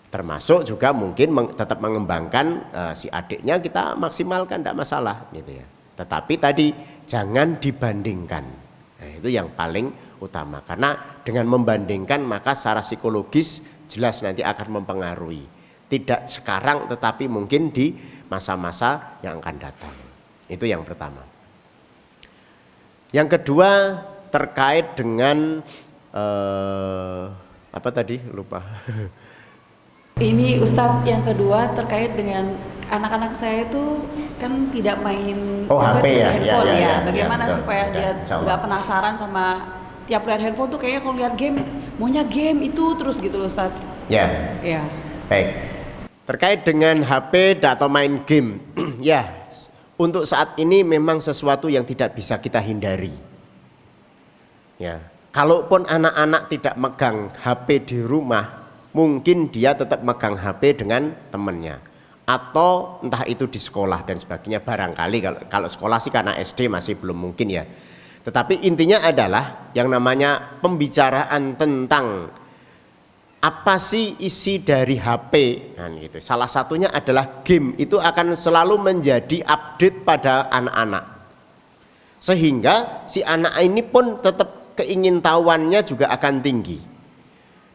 termasuk juga mungkin tetap mengembangkan si adiknya kita maksimalkan, tidak masalah gitu ya. Tetapi tadi jangan dibandingkan. Nah, itu yang paling utama, karena dengan membandingkan maka secara psikologis jelas nanti akan mempengaruhi. Tidak sekarang tetapi mungkin di masa-masa yang akan datang. Itu yang pertama. Yang kedua terkait dengan apa tadi lupa. Ini Ustadz, yang kedua terkait dengan anak-anak saya itu kan tidak main HP ya, handphone ya. Bagaimana betul, supaya dia nggak penasaran sama tiap lihat handphone tuh kayaknya kalau lihat game maunya game itu terus gitu loh Ustadz. Ya. Ya. Baik. Terkait dengan HP atau main game, ya untuk saat ini memang sesuatu yang tidak bisa kita hindari. Ya, kalaupun anak-anak tidak megang HP di rumah, mungkin dia tetap megang HP dengan temannya, atau entah itu di sekolah dan sebagainya. Barangkali kalau sekolah sih karena SD masih belum mungkin ya. Tetapi intinya adalah yang namanya pembicaraan tentang apa sih isi dari HP, nah, gitu. Salah satunya adalah game, itu akan selalu menjadi update pada anak-anak, sehingga si anak ini pun tetap keingintahuannya juga akan tinggi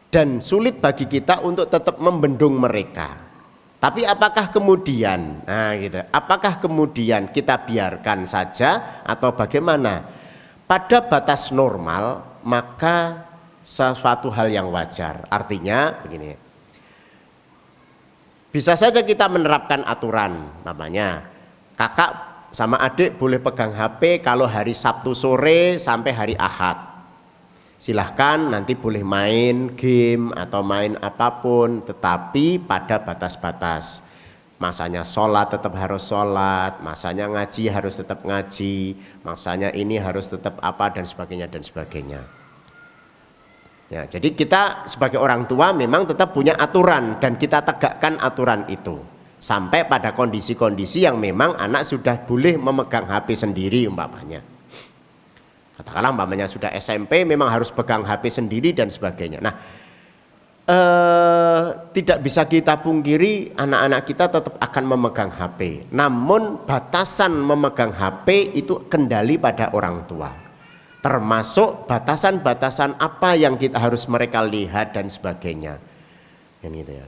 dan sulit bagi kita untuk tetap membendung mereka. Tapi apakah kemudian, nah gitu, apakah kemudian kita biarkan saja atau bagaimana? Pada batas normal maka sesuatu hal yang wajar. Artinya begini, bisa saja kita menerapkan aturan, namanya kakak sama adik boleh pegang HP kalau hari Sabtu sore sampai hari Ahad. Silahkan nanti boleh main game atau main apapun, tetapi pada batas-batas. Masanya sholat tetap harus sholat, masanya ngaji harus tetap ngaji, masanya ini harus tetap apa dan sebagainya dan sebagainya. Ya, jadi kita sebagai orang tua memang tetap punya aturan dan kita tegakkan aturan itu sampai pada kondisi-kondisi yang memang anak sudah boleh memegang HP sendiri umpamanya. Katakanlah umpamanya sudah SMP memang harus pegang HP sendiri dan sebagainya. Nah, tidak bisa kita pungkiri anak-anak kita tetap akan memegang HP. Namun batasan memegang HP itu kendali pada orang tua. Termasuk batasan-batasan apa yang kita harus mereka lihat dan sebagainya, kan gitu ya.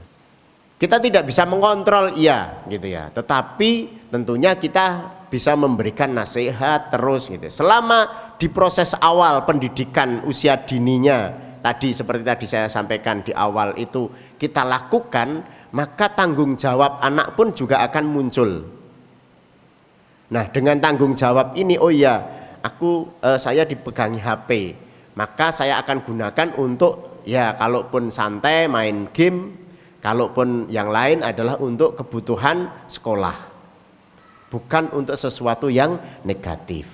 Kita tidak bisa mengontrol, iya, gitu ya. Tetapi tentunya kita bisa memberikan nasihat terus, gitu. Selama di proses awal pendidikan usia dininya tadi seperti tadi saya sampaikan di awal itu kita lakukan, maka tanggung jawab anak pun juga akan muncul. Nah, dengan tanggung jawab ini, oh iya, saya dipegangi HP, maka saya akan gunakan untuk ya kalaupun santai main game, kalaupun yang lain adalah untuk kebutuhan sekolah, bukan untuk sesuatu yang negatif.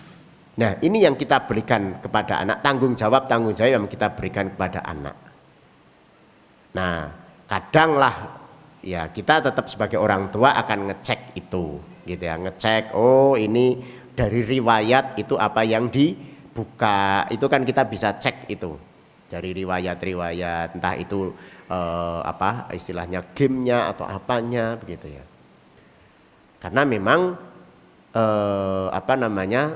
Nah, ini yang kita berikan kepada anak, tanggung jawab yang kita berikan kepada anak. Nah, kadanglah ya kita tetap sebagai orang tua akan ngecek itu, gitu ya, ngecek, oh ini dari riwayat itu apa yang dibuka, itu kan kita bisa cek itu dari riwayat-riwayat, entah itu apa istilahnya gamenya atau apanya begitu ya. Karena memang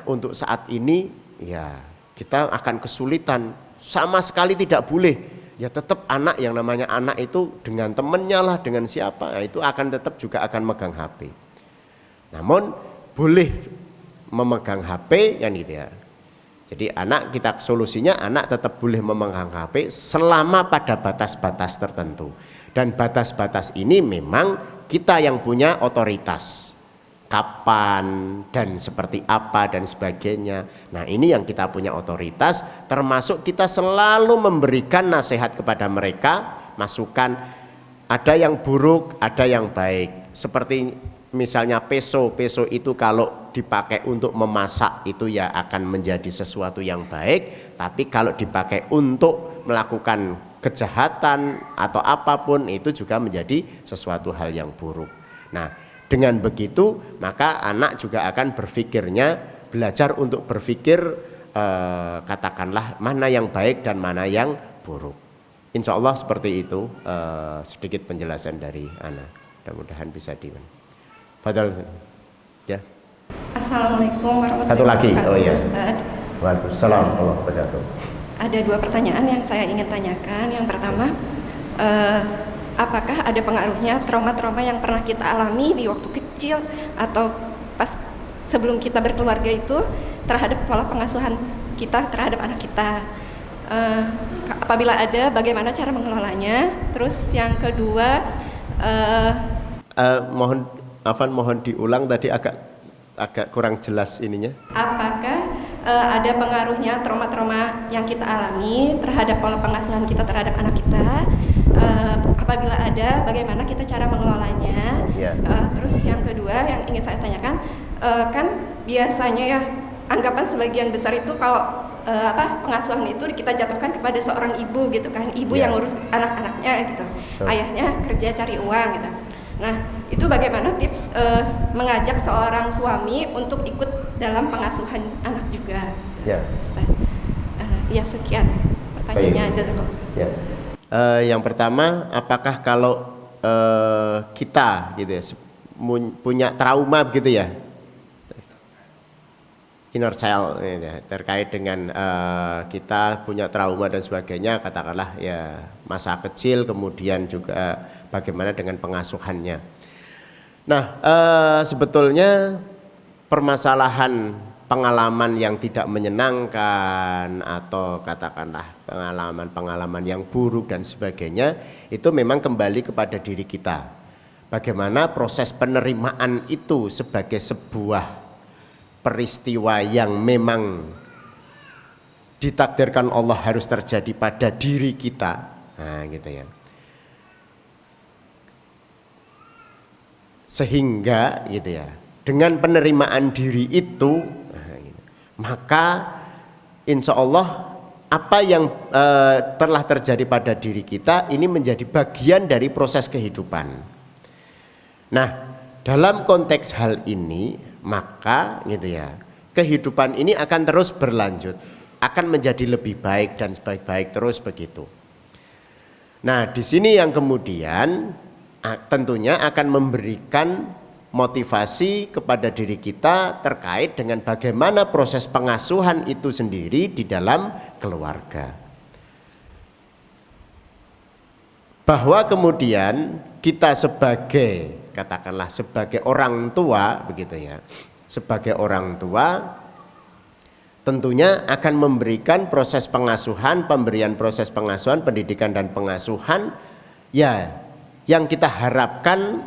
untuk saat ini ya kita akan kesulitan, sama sekali tidak boleh ya, tetap anak yang namanya anak itu dengan temennya lah, dengan siapa, ya, itu akan tetap juga akan megang HP. Namun boleh memegang HP yang gitu ya. Jadi anak kita solusinya anak tetap boleh memegang HP selama pada batas-batas tertentu. Dan batas-batas ini memang kita yang punya otoritas. Kapan dan seperti apa dan sebagainya. Nah, ini yang kita punya otoritas, termasuk kita selalu memberikan nasihat kepada mereka, masukan, ada yang buruk, ada yang baik. Seperti misalnya peso itu kalau dipakai untuk memasak itu ya akan menjadi sesuatu yang baik, tapi kalau dipakai untuk melakukan kejahatan atau apapun itu juga menjadi sesuatu hal yang buruk. Nah, dengan begitu maka anak juga akan berpikirnya, belajar untuk berpikir katakanlah mana yang baik dan mana yang buruk. Insya Allah seperti itu sedikit penjelasan dari Ana, mudah-mudahan bisa Fadal ya. Assalamualaikum warahmatullahi Satu lagi, wabarakatuh, oh iya. Ustaz. Waalaikumsalam warahmatullahi wabarakatuh. Ada 2 pertanyaan yang saya ingin tanyakan. Yang pertama, apakah ada pengaruhnya trauma-trauma yang pernah kita alami di waktu kecil atau pas sebelum kita berkeluarga itu terhadap pola pengasuhan kita terhadap anak kita? Apabila ada, bagaimana cara mengelolanya? Terus yang kedua, mohon diulang tadi, agak kurang jelas ininya. apakah ada pengaruhnya trauma-trauma yang kita alami terhadap pola pengasuhan kita terhadap anak kita? Apabila ada, bagaimana kita cara mengelolanya? Ya. Terus yang kedua yang ingin saya tanyakan, kan biasanya ya anggapan sebagian besar itu kalau pengasuhan itu kita jatuhkan kepada seorang ibu gitu kan, ibu Ya. yang ngurus anak-anaknya gitu, Betul. ayahnya kerja cari uang gitu. Nah itu bagaimana tips mengajak seorang suami untuk ikut dalam pengasuhan anak juga gitu, Ya. Ustaz. Ya sekian pertanyaannya aja kok. Ya. Yang pertama, apakah kalau kita gitu ya punya trauma begitu ya, inner child ya, terkait dengan kita punya trauma dan sebagainya, katakanlah ya masa kecil, kemudian juga bagaimana dengan pengasuhannya. Nah, sebetulnya permasalahan pengalaman yang tidak menyenangkan atau katakanlah pengalaman-pengalaman yang buruk dan sebagainya itu memang kembali kepada diri kita. Bagaimana proses penerimaan itu sebagai sebuah peristiwa yang memang ditakdirkan Allah harus terjadi pada diri kita. Nah, gitu ya. Sehingga gitu ya, dengan penerimaan diri itu, maka insya Allah apa yang telah terjadi pada diri kita ini menjadi bagian dari proses kehidupan. Nah, dalam konteks hal ini maka gitu ya, kehidupan ini akan terus berlanjut, akan menjadi lebih baik dan baik-baik terus begitu. Nah, di sini yang kemudian tentunya akan memberikan motivasi kepada diri kita terkait dengan bagaimana proses pengasuhan itu sendiri di dalam keluarga. Bahwa kemudian kita sebagai, katakanlah sebagai orang tua begitu ya, sebagai orang tua tentunya akan memberikan proses pengasuhan, pemberian proses pengasuhan, pendidikan dan pengasuhan ya yang kita harapkan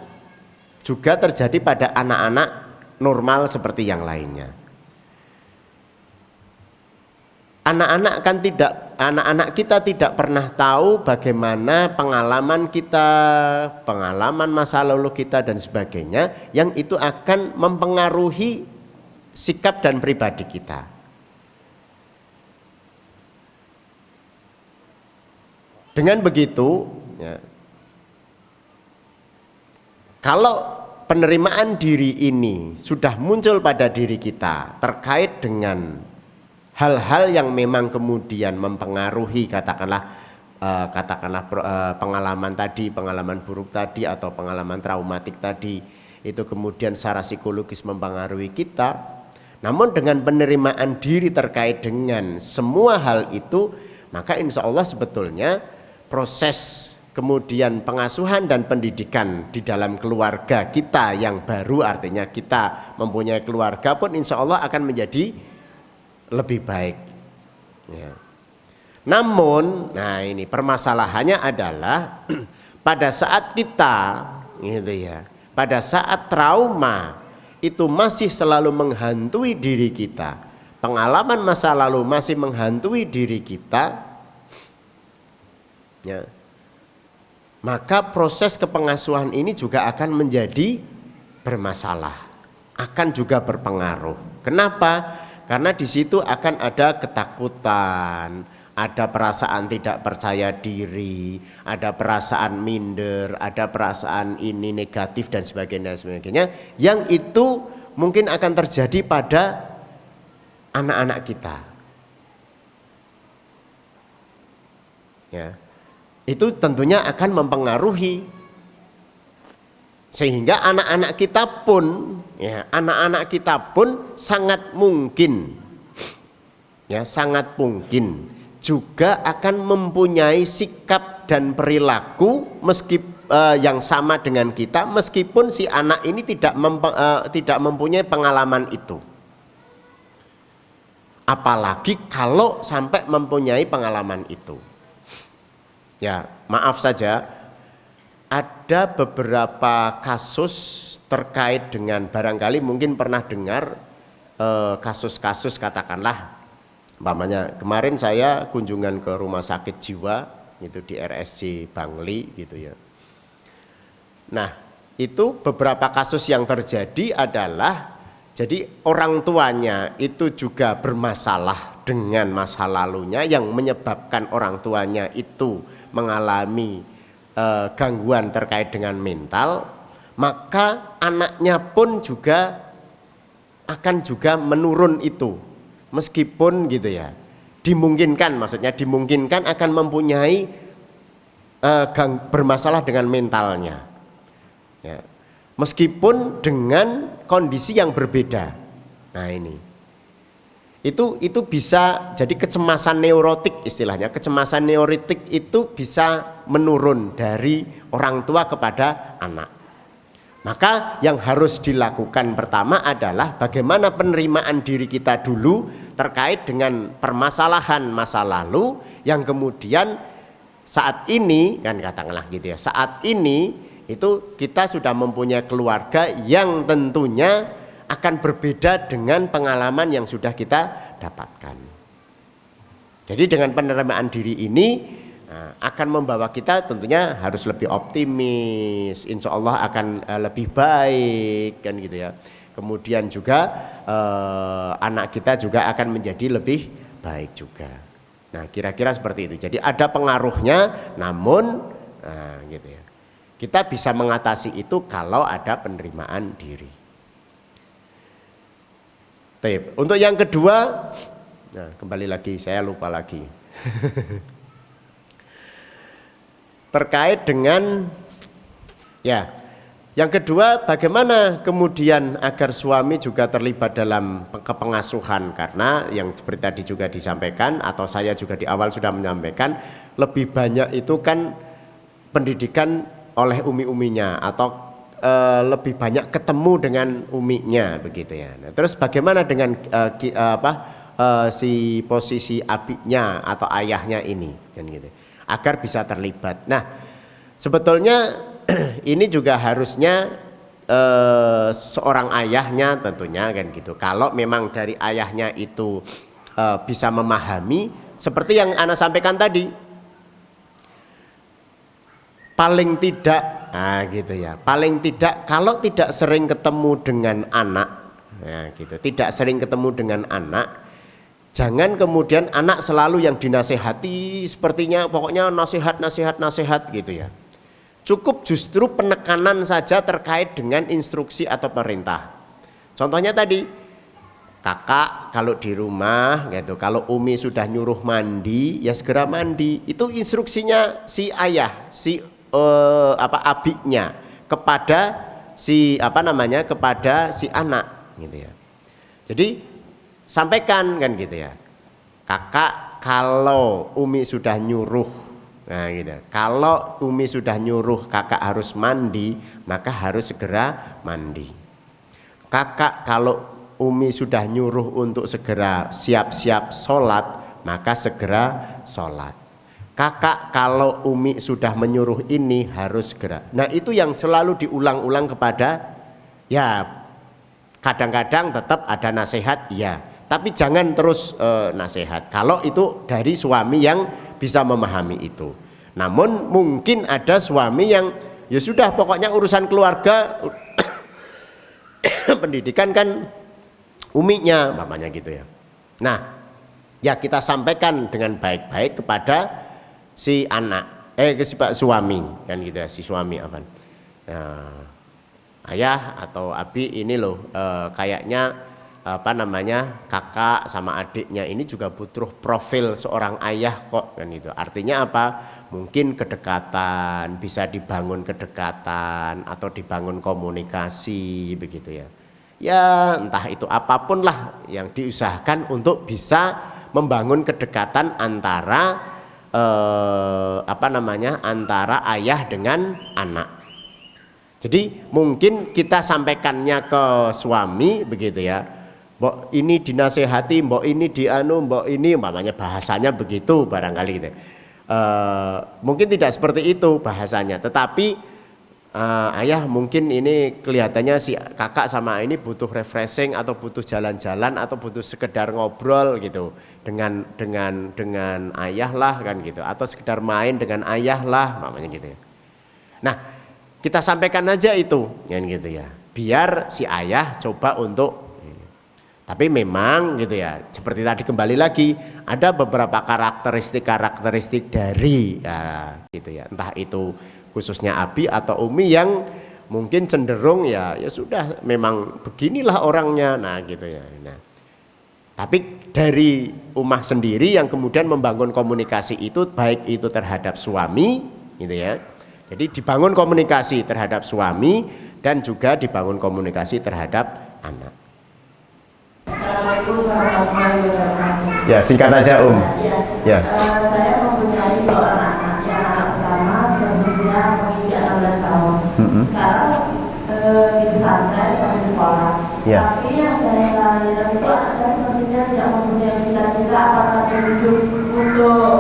juga terjadi pada anak-anak normal seperti yang lainnya. Anak-anak kita tidak pernah tahu bagaimana pengalaman kita, pengalaman masa lalu kita dan sebagainya, yang itu akan mempengaruhi sikap dan pribadi kita. Dengan begitu, ya, kalau penerimaan diri ini sudah muncul pada diri kita terkait dengan hal-hal yang memang kemudian mempengaruhi katakanlah pengalaman tadi, pengalaman buruk tadi atau pengalaman traumatik tadi, itu kemudian secara psikologis mempengaruhi kita. Namun dengan penerimaan diri terkait dengan semua hal itu, maka insya Allah sebetulnya proses kemudian pengasuhan dan pendidikan di dalam keluarga kita yang baru, artinya kita mempunyai keluarga pun insya Allah akan menjadi lebih baik ya. Namun, nah ini permasalahannya adalah pada saat kita gitu ya, pada saat trauma itu masih selalu menghantui diri kita, pengalaman masa lalu masih menghantui diri kita ya, maka proses kepengasuhan ini juga akan menjadi bermasalah, akan juga berpengaruh. Kenapa? Karena di situ akan ada ketakutan, ada perasaan tidak percaya diri, ada perasaan minder, ada perasaan ini negatif dan sebagainya, yang itu mungkin akan terjadi pada anak-anak kita. Ya. Itu tentunya akan mempengaruhi, sehingga anak-anak kita pun ya, anak-anak kita pun sangat mungkin ya, sangat mungkin juga akan mempunyai sikap dan perilaku yang sama dengan kita, meskipun si anak ini tidak mempunyai pengalaman itu. Apalagi kalau sampai mempunyai pengalaman itu. Ya, maaf saja, ada beberapa kasus terkait dengan, barangkali mungkin pernah dengar kasus-kasus katakanlah, umpamanya kemarin saya kunjungan ke rumah sakit jiwa itu di RSC Bangli gitu ya. Nah, itu beberapa kasus yang terjadi adalah jadi orang tuanya itu juga bermasalah dengan masa lalunya yang menyebabkan orang tuanya itu mengalami gangguan terkait dengan mental, maka anaknya pun juga akan juga menurun itu, meskipun gitu ya, dimungkinkan, maksudnya dimungkinkan akan mempunyai bermasalah dengan mentalnya ya, meskipun dengan kondisi yang berbeda. Nah ini itu bisa jadi kecemasan neurotik, istilahnya kecemasan neurotik itu bisa menurun dari orang tua kepada anak. Maka yang harus dilakukan pertama adalah bagaimana penerimaan diri kita dulu terkait dengan permasalahan masa lalu yang kemudian saat ini kan katakanlah gitu ya, saat ini itu kita sudah mempunyai keluarga yang tentunya akan berbeda dengan pengalaman yang sudah kita dapatkan. Jadi dengan penerimaan diri ini akan membawa kita tentunya harus lebih optimis, insya Allah akan lebih baik kan gitu ya. Kemudian juga anak kita juga akan menjadi lebih baik juga. Nah kira-kira seperti itu. Jadi ada pengaruhnya, namun gitu ya, kita bisa mengatasi itu kalau ada penerimaan diri. Untuk yang kedua, nah kembali lagi, saya lupa lagi. Terkait dengan ya, yang kedua bagaimana kemudian agar suami juga terlibat dalam kepengasuhan, karena yang seperti tadi juga disampaikan atau saya juga di awal sudah menyampaikan, lebih banyak itu kan pendidikan oleh umi-uminya atau lebih banyak ketemu dengan uminya begitu ya. Nah, terus bagaimana dengan si posisi abinya atau ayahnya ini kan gitu, agar bisa terlibat. Nah sebetulnya ini juga harusnya seorang ayahnya tentunya kan gitu. Kalau memang dari ayahnya itu bisa memahami seperti yang Ana sampaikan tadi, paling tidak gitu ya, paling tidak kalau tidak sering ketemu dengan anak ya gitu, tidak sering ketemu dengan anak, jangan kemudian anak selalu yang dinasehati, sepertinya pokoknya nasihat gitu ya. Cukup justru penekanan saja terkait dengan instruksi atau perintah. Contohnya tadi, kakak kalau di rumah gitu, kalau umi sudah nyuruh mandi ya segera mandi, itu instruksinya si ayah, si abiknya kepada si kepada si anak gitu ya. Jadi sampaikan kan gitu ya, kakak kalau umi sudah nyuruh, nah gitu, kalau umi sudah nyuruh kakak harus mandi, maka harus segera mandi. Kakak kalau umi sudah nyuruh untuk segera siap-siap sholat, maka segera sholat. Kakak kalau umi sudah menyuruh ini harus segera. Nah itu yang selalu diulang-ulang kepada, ya kadang-kadang tetap ada nasihat ya, tapi jangan terus nasihat kalau itu dari suami yang bisa memahami itu. Namun mungkin ada suami yang ya sudah pokoknya urusan keluarga pendidikan kan uminya mamanya gitu ya. Nah ya kita sampaikan dengan baik-baik kepada si anak, si suami kan gitu ya, si suami ayah atau abi ini loh kayaknya kakak sama adiknya ini juga butuh profil seorang ayah kok kan gitu. Artinya apa? Mungkin kedekatan, bisa dibangun kedekatan atau dibangun komunikasi begitu ya. Ya entah itu apapun lah yang diusahakan untuk bisa membangun kedekatan antara antara ayah dengan anak. Jadi mungkin kita sampaikannya ke suami begitu ya, mbok ini dinasehati, mbok ini mbok ini bahasanya begitu barangkali gitu. Mungkin tidak seperti itu bahasanya, tetapi ayah mungkin ini kelihatannya si kakak sama ini butuh refreshing atau butuh jalan-jalan atau butuh sekedar ngobrol gitu dengan ayah lah kan gitu, atau sekedar main dengan ayah lah mamanya gitu ya. Nah kita sampaikan aja itu kan gitu ya, biar si ayah coba untuk Tapi memang gitu ya, seperti tadi kembali lagi ada beberapa karakteristik dari ya gitu ya, entah itu khususnya Abi atau Umi yang mungkin cenderung ya sudah memang beginilah orangnya, nah gitu ya. Nah, tapi dari Ummah sendiri yang kemudian membangun komunikasi itu baik itu terhadap suami gitu ya. Jadi dibangun komunikasi terhadap suami dan juga dibangun komunikasi terhadap anak. Assalamualaikum warahmatullahi wabarakatuh. Ya, singkat aja Ya. Saya mempunyai seorang anak. Yang anak pertama sudah berusia menginjak 16 tahun. Sekarang di pesantren sampai sekolah. Ya. Tapi yang saya lahiran itu anak saya sepertinya tidak mempunyai cita-cita apakah hidup untuk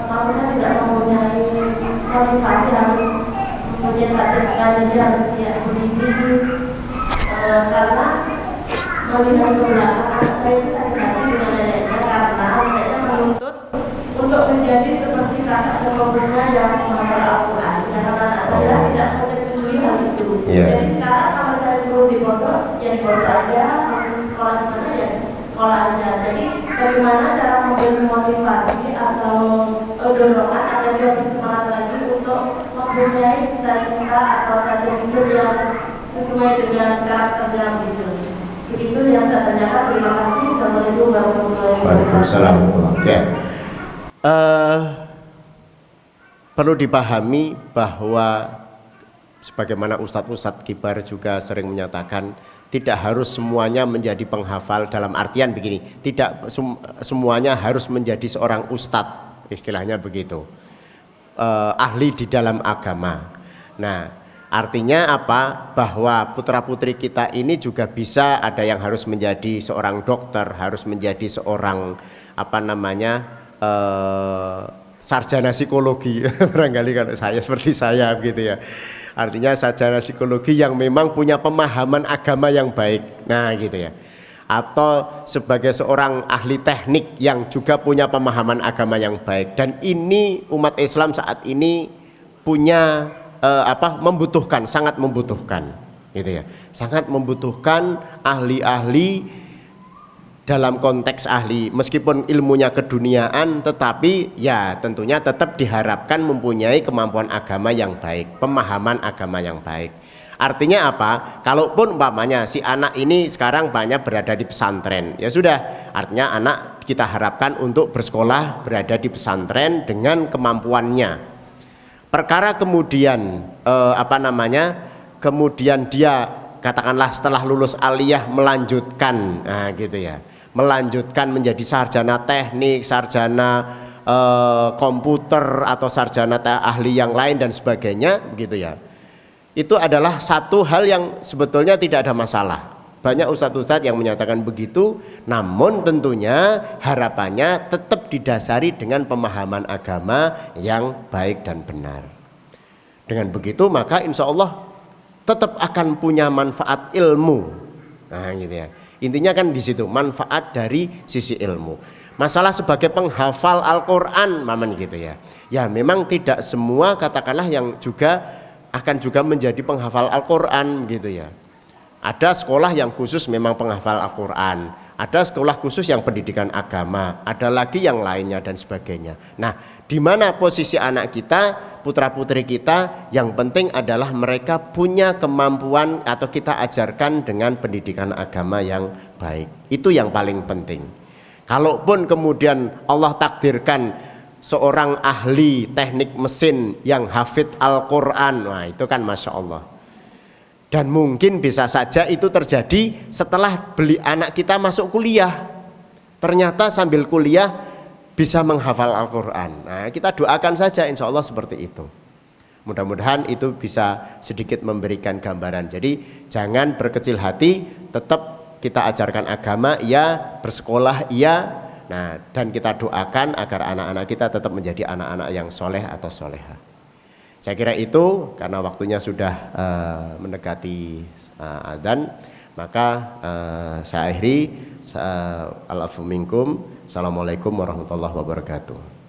maksudnya tidak mempunyai motivasi harus mempunyai cita-cita jadi harus kayak begini karena melihat ke belakang anak saya itu sakit hati dengan neneknya karena neneknya menuntut untuk menjadi seperti kakak sepupunya yang menghafal Al-Quran, sedangkan anak saya tidak menyetujui hal itu. Jadi sekarang kalau saya suruh di pondok, ya di pondok aja, langsung sekolah di mana ya sekolah aja. Jadi bagaimana cara memberi motivasi atau dorongan agar dia bersemangat lagi untuk mempunyai cita-cita atau target hidup yang sesuai dengan karakternya gitu. Begitu yang saya tanyakan. Terima kasih. Assalamualaikum warahmatullahi wabarakatuh. Waalaikumsalam. Ya. Perlu dipahami bahwa sebagaimana Ustadz Kibar juga sering menyatakan tidak harus semuanya menjadi penghafal, dalam artian begini, tidak semuanya harus menjadi seorang ustadz, istilahnya begitu, ahli di dalam agama. Nah, artinya apa? Bahwa putra-putri kita ini juga bisa ada yang harus menjadi seorang dokter, harus menjadi seorang sarjana psikologi. Barangkali kalau saya seperti saya begitu ya. Artinya sarjana psikologi yang memang punya pemahaman agama yang baik. Nah, gitu ya. Atau sebagai seorang ahli teknik yang juga punya pemahaman agama yang baik. Dan ini umat Islam saat ini punya membutuhkan, sangat membutuhkan gitu ya. Sangat membutuhkan ahli-ahli dalam konteks ahli, meskipun ilmunya keduniaan, tetapi ya tentunya tetap diharapkan mempunyai kemampuan agama yang baik, pemahaman agama yang baik. Artinya apa? Kalaupun umpamanya si anak ini sekarang banyak berada di pesantren, ya sudah, artinya anak kita harapkan untuk bersekolah berada di pesantren dengan kemampuannya. Perkara kemudian kemudian dia katakanlah setelah lulus aliyah melanjutkan, nah gitu ya, melanjutkan menjadi sarjana teknik, sarjana komputer atau sarjana ahli yang lain dan sebagainya, begitu ya. Itu adalah satu hal yang sebetulnya tidak ada masalah. Banyak ustadz-ustadz yang menyatakan begitu, namun tentunya harapannya tetap didasari dengan pemahaman agama yang baik dan benar. Dengan begitu maka insya Allah tetap akan punya manfaat ilmu. Nah gitu ya. Intinya kan di situ, manfaat dari sisi ilmu. Masalah sebagai penghafal Al-Quran, maman gitu ya. Ya memang tidak semua katakanlah yang juga akan juga menjadi penghafal Al-Quran gitu ya. Ada sekolah yang khusus memang penghafal Al-Quran, ada sekolah khusus yang pendidikan agama, ada lagi yang lainnya dan sebagainya. Nah, di mana posisi anak kita, putra-putri kita, yang penting adalah mereka punya kemampuan atau kita ajarkan dengan pendidikan agama yang baik. Itu yang paling penting. Kalaupun kemudian Allah takdirkan seorang ahli teknik mesin yang hafid Al-Quran, nah itu kan Masya Allah. Dan mungkin bisa saja itu terjadi setelah anak kita masuk kuliah. Ternyata sambil kuliah bisa menghafal Al-Quran. Nah kita doakan saja insya Allah seperti itu. Mudah-mudahan itu bisa sedikit memberikan gambaran. Jadi jangan berkecil hati, tetap kita ajarkan agama, iya, bersekolah, iya. Nah dan kita doakan agar anak-anak kita tetap menjadi anak-anak yang soleh atau soleha. Saya kira itu karena waktunya sudah mendekati adzan, maka saya akhiri. Assalamualaikum warahmatullahi wabarakatuh.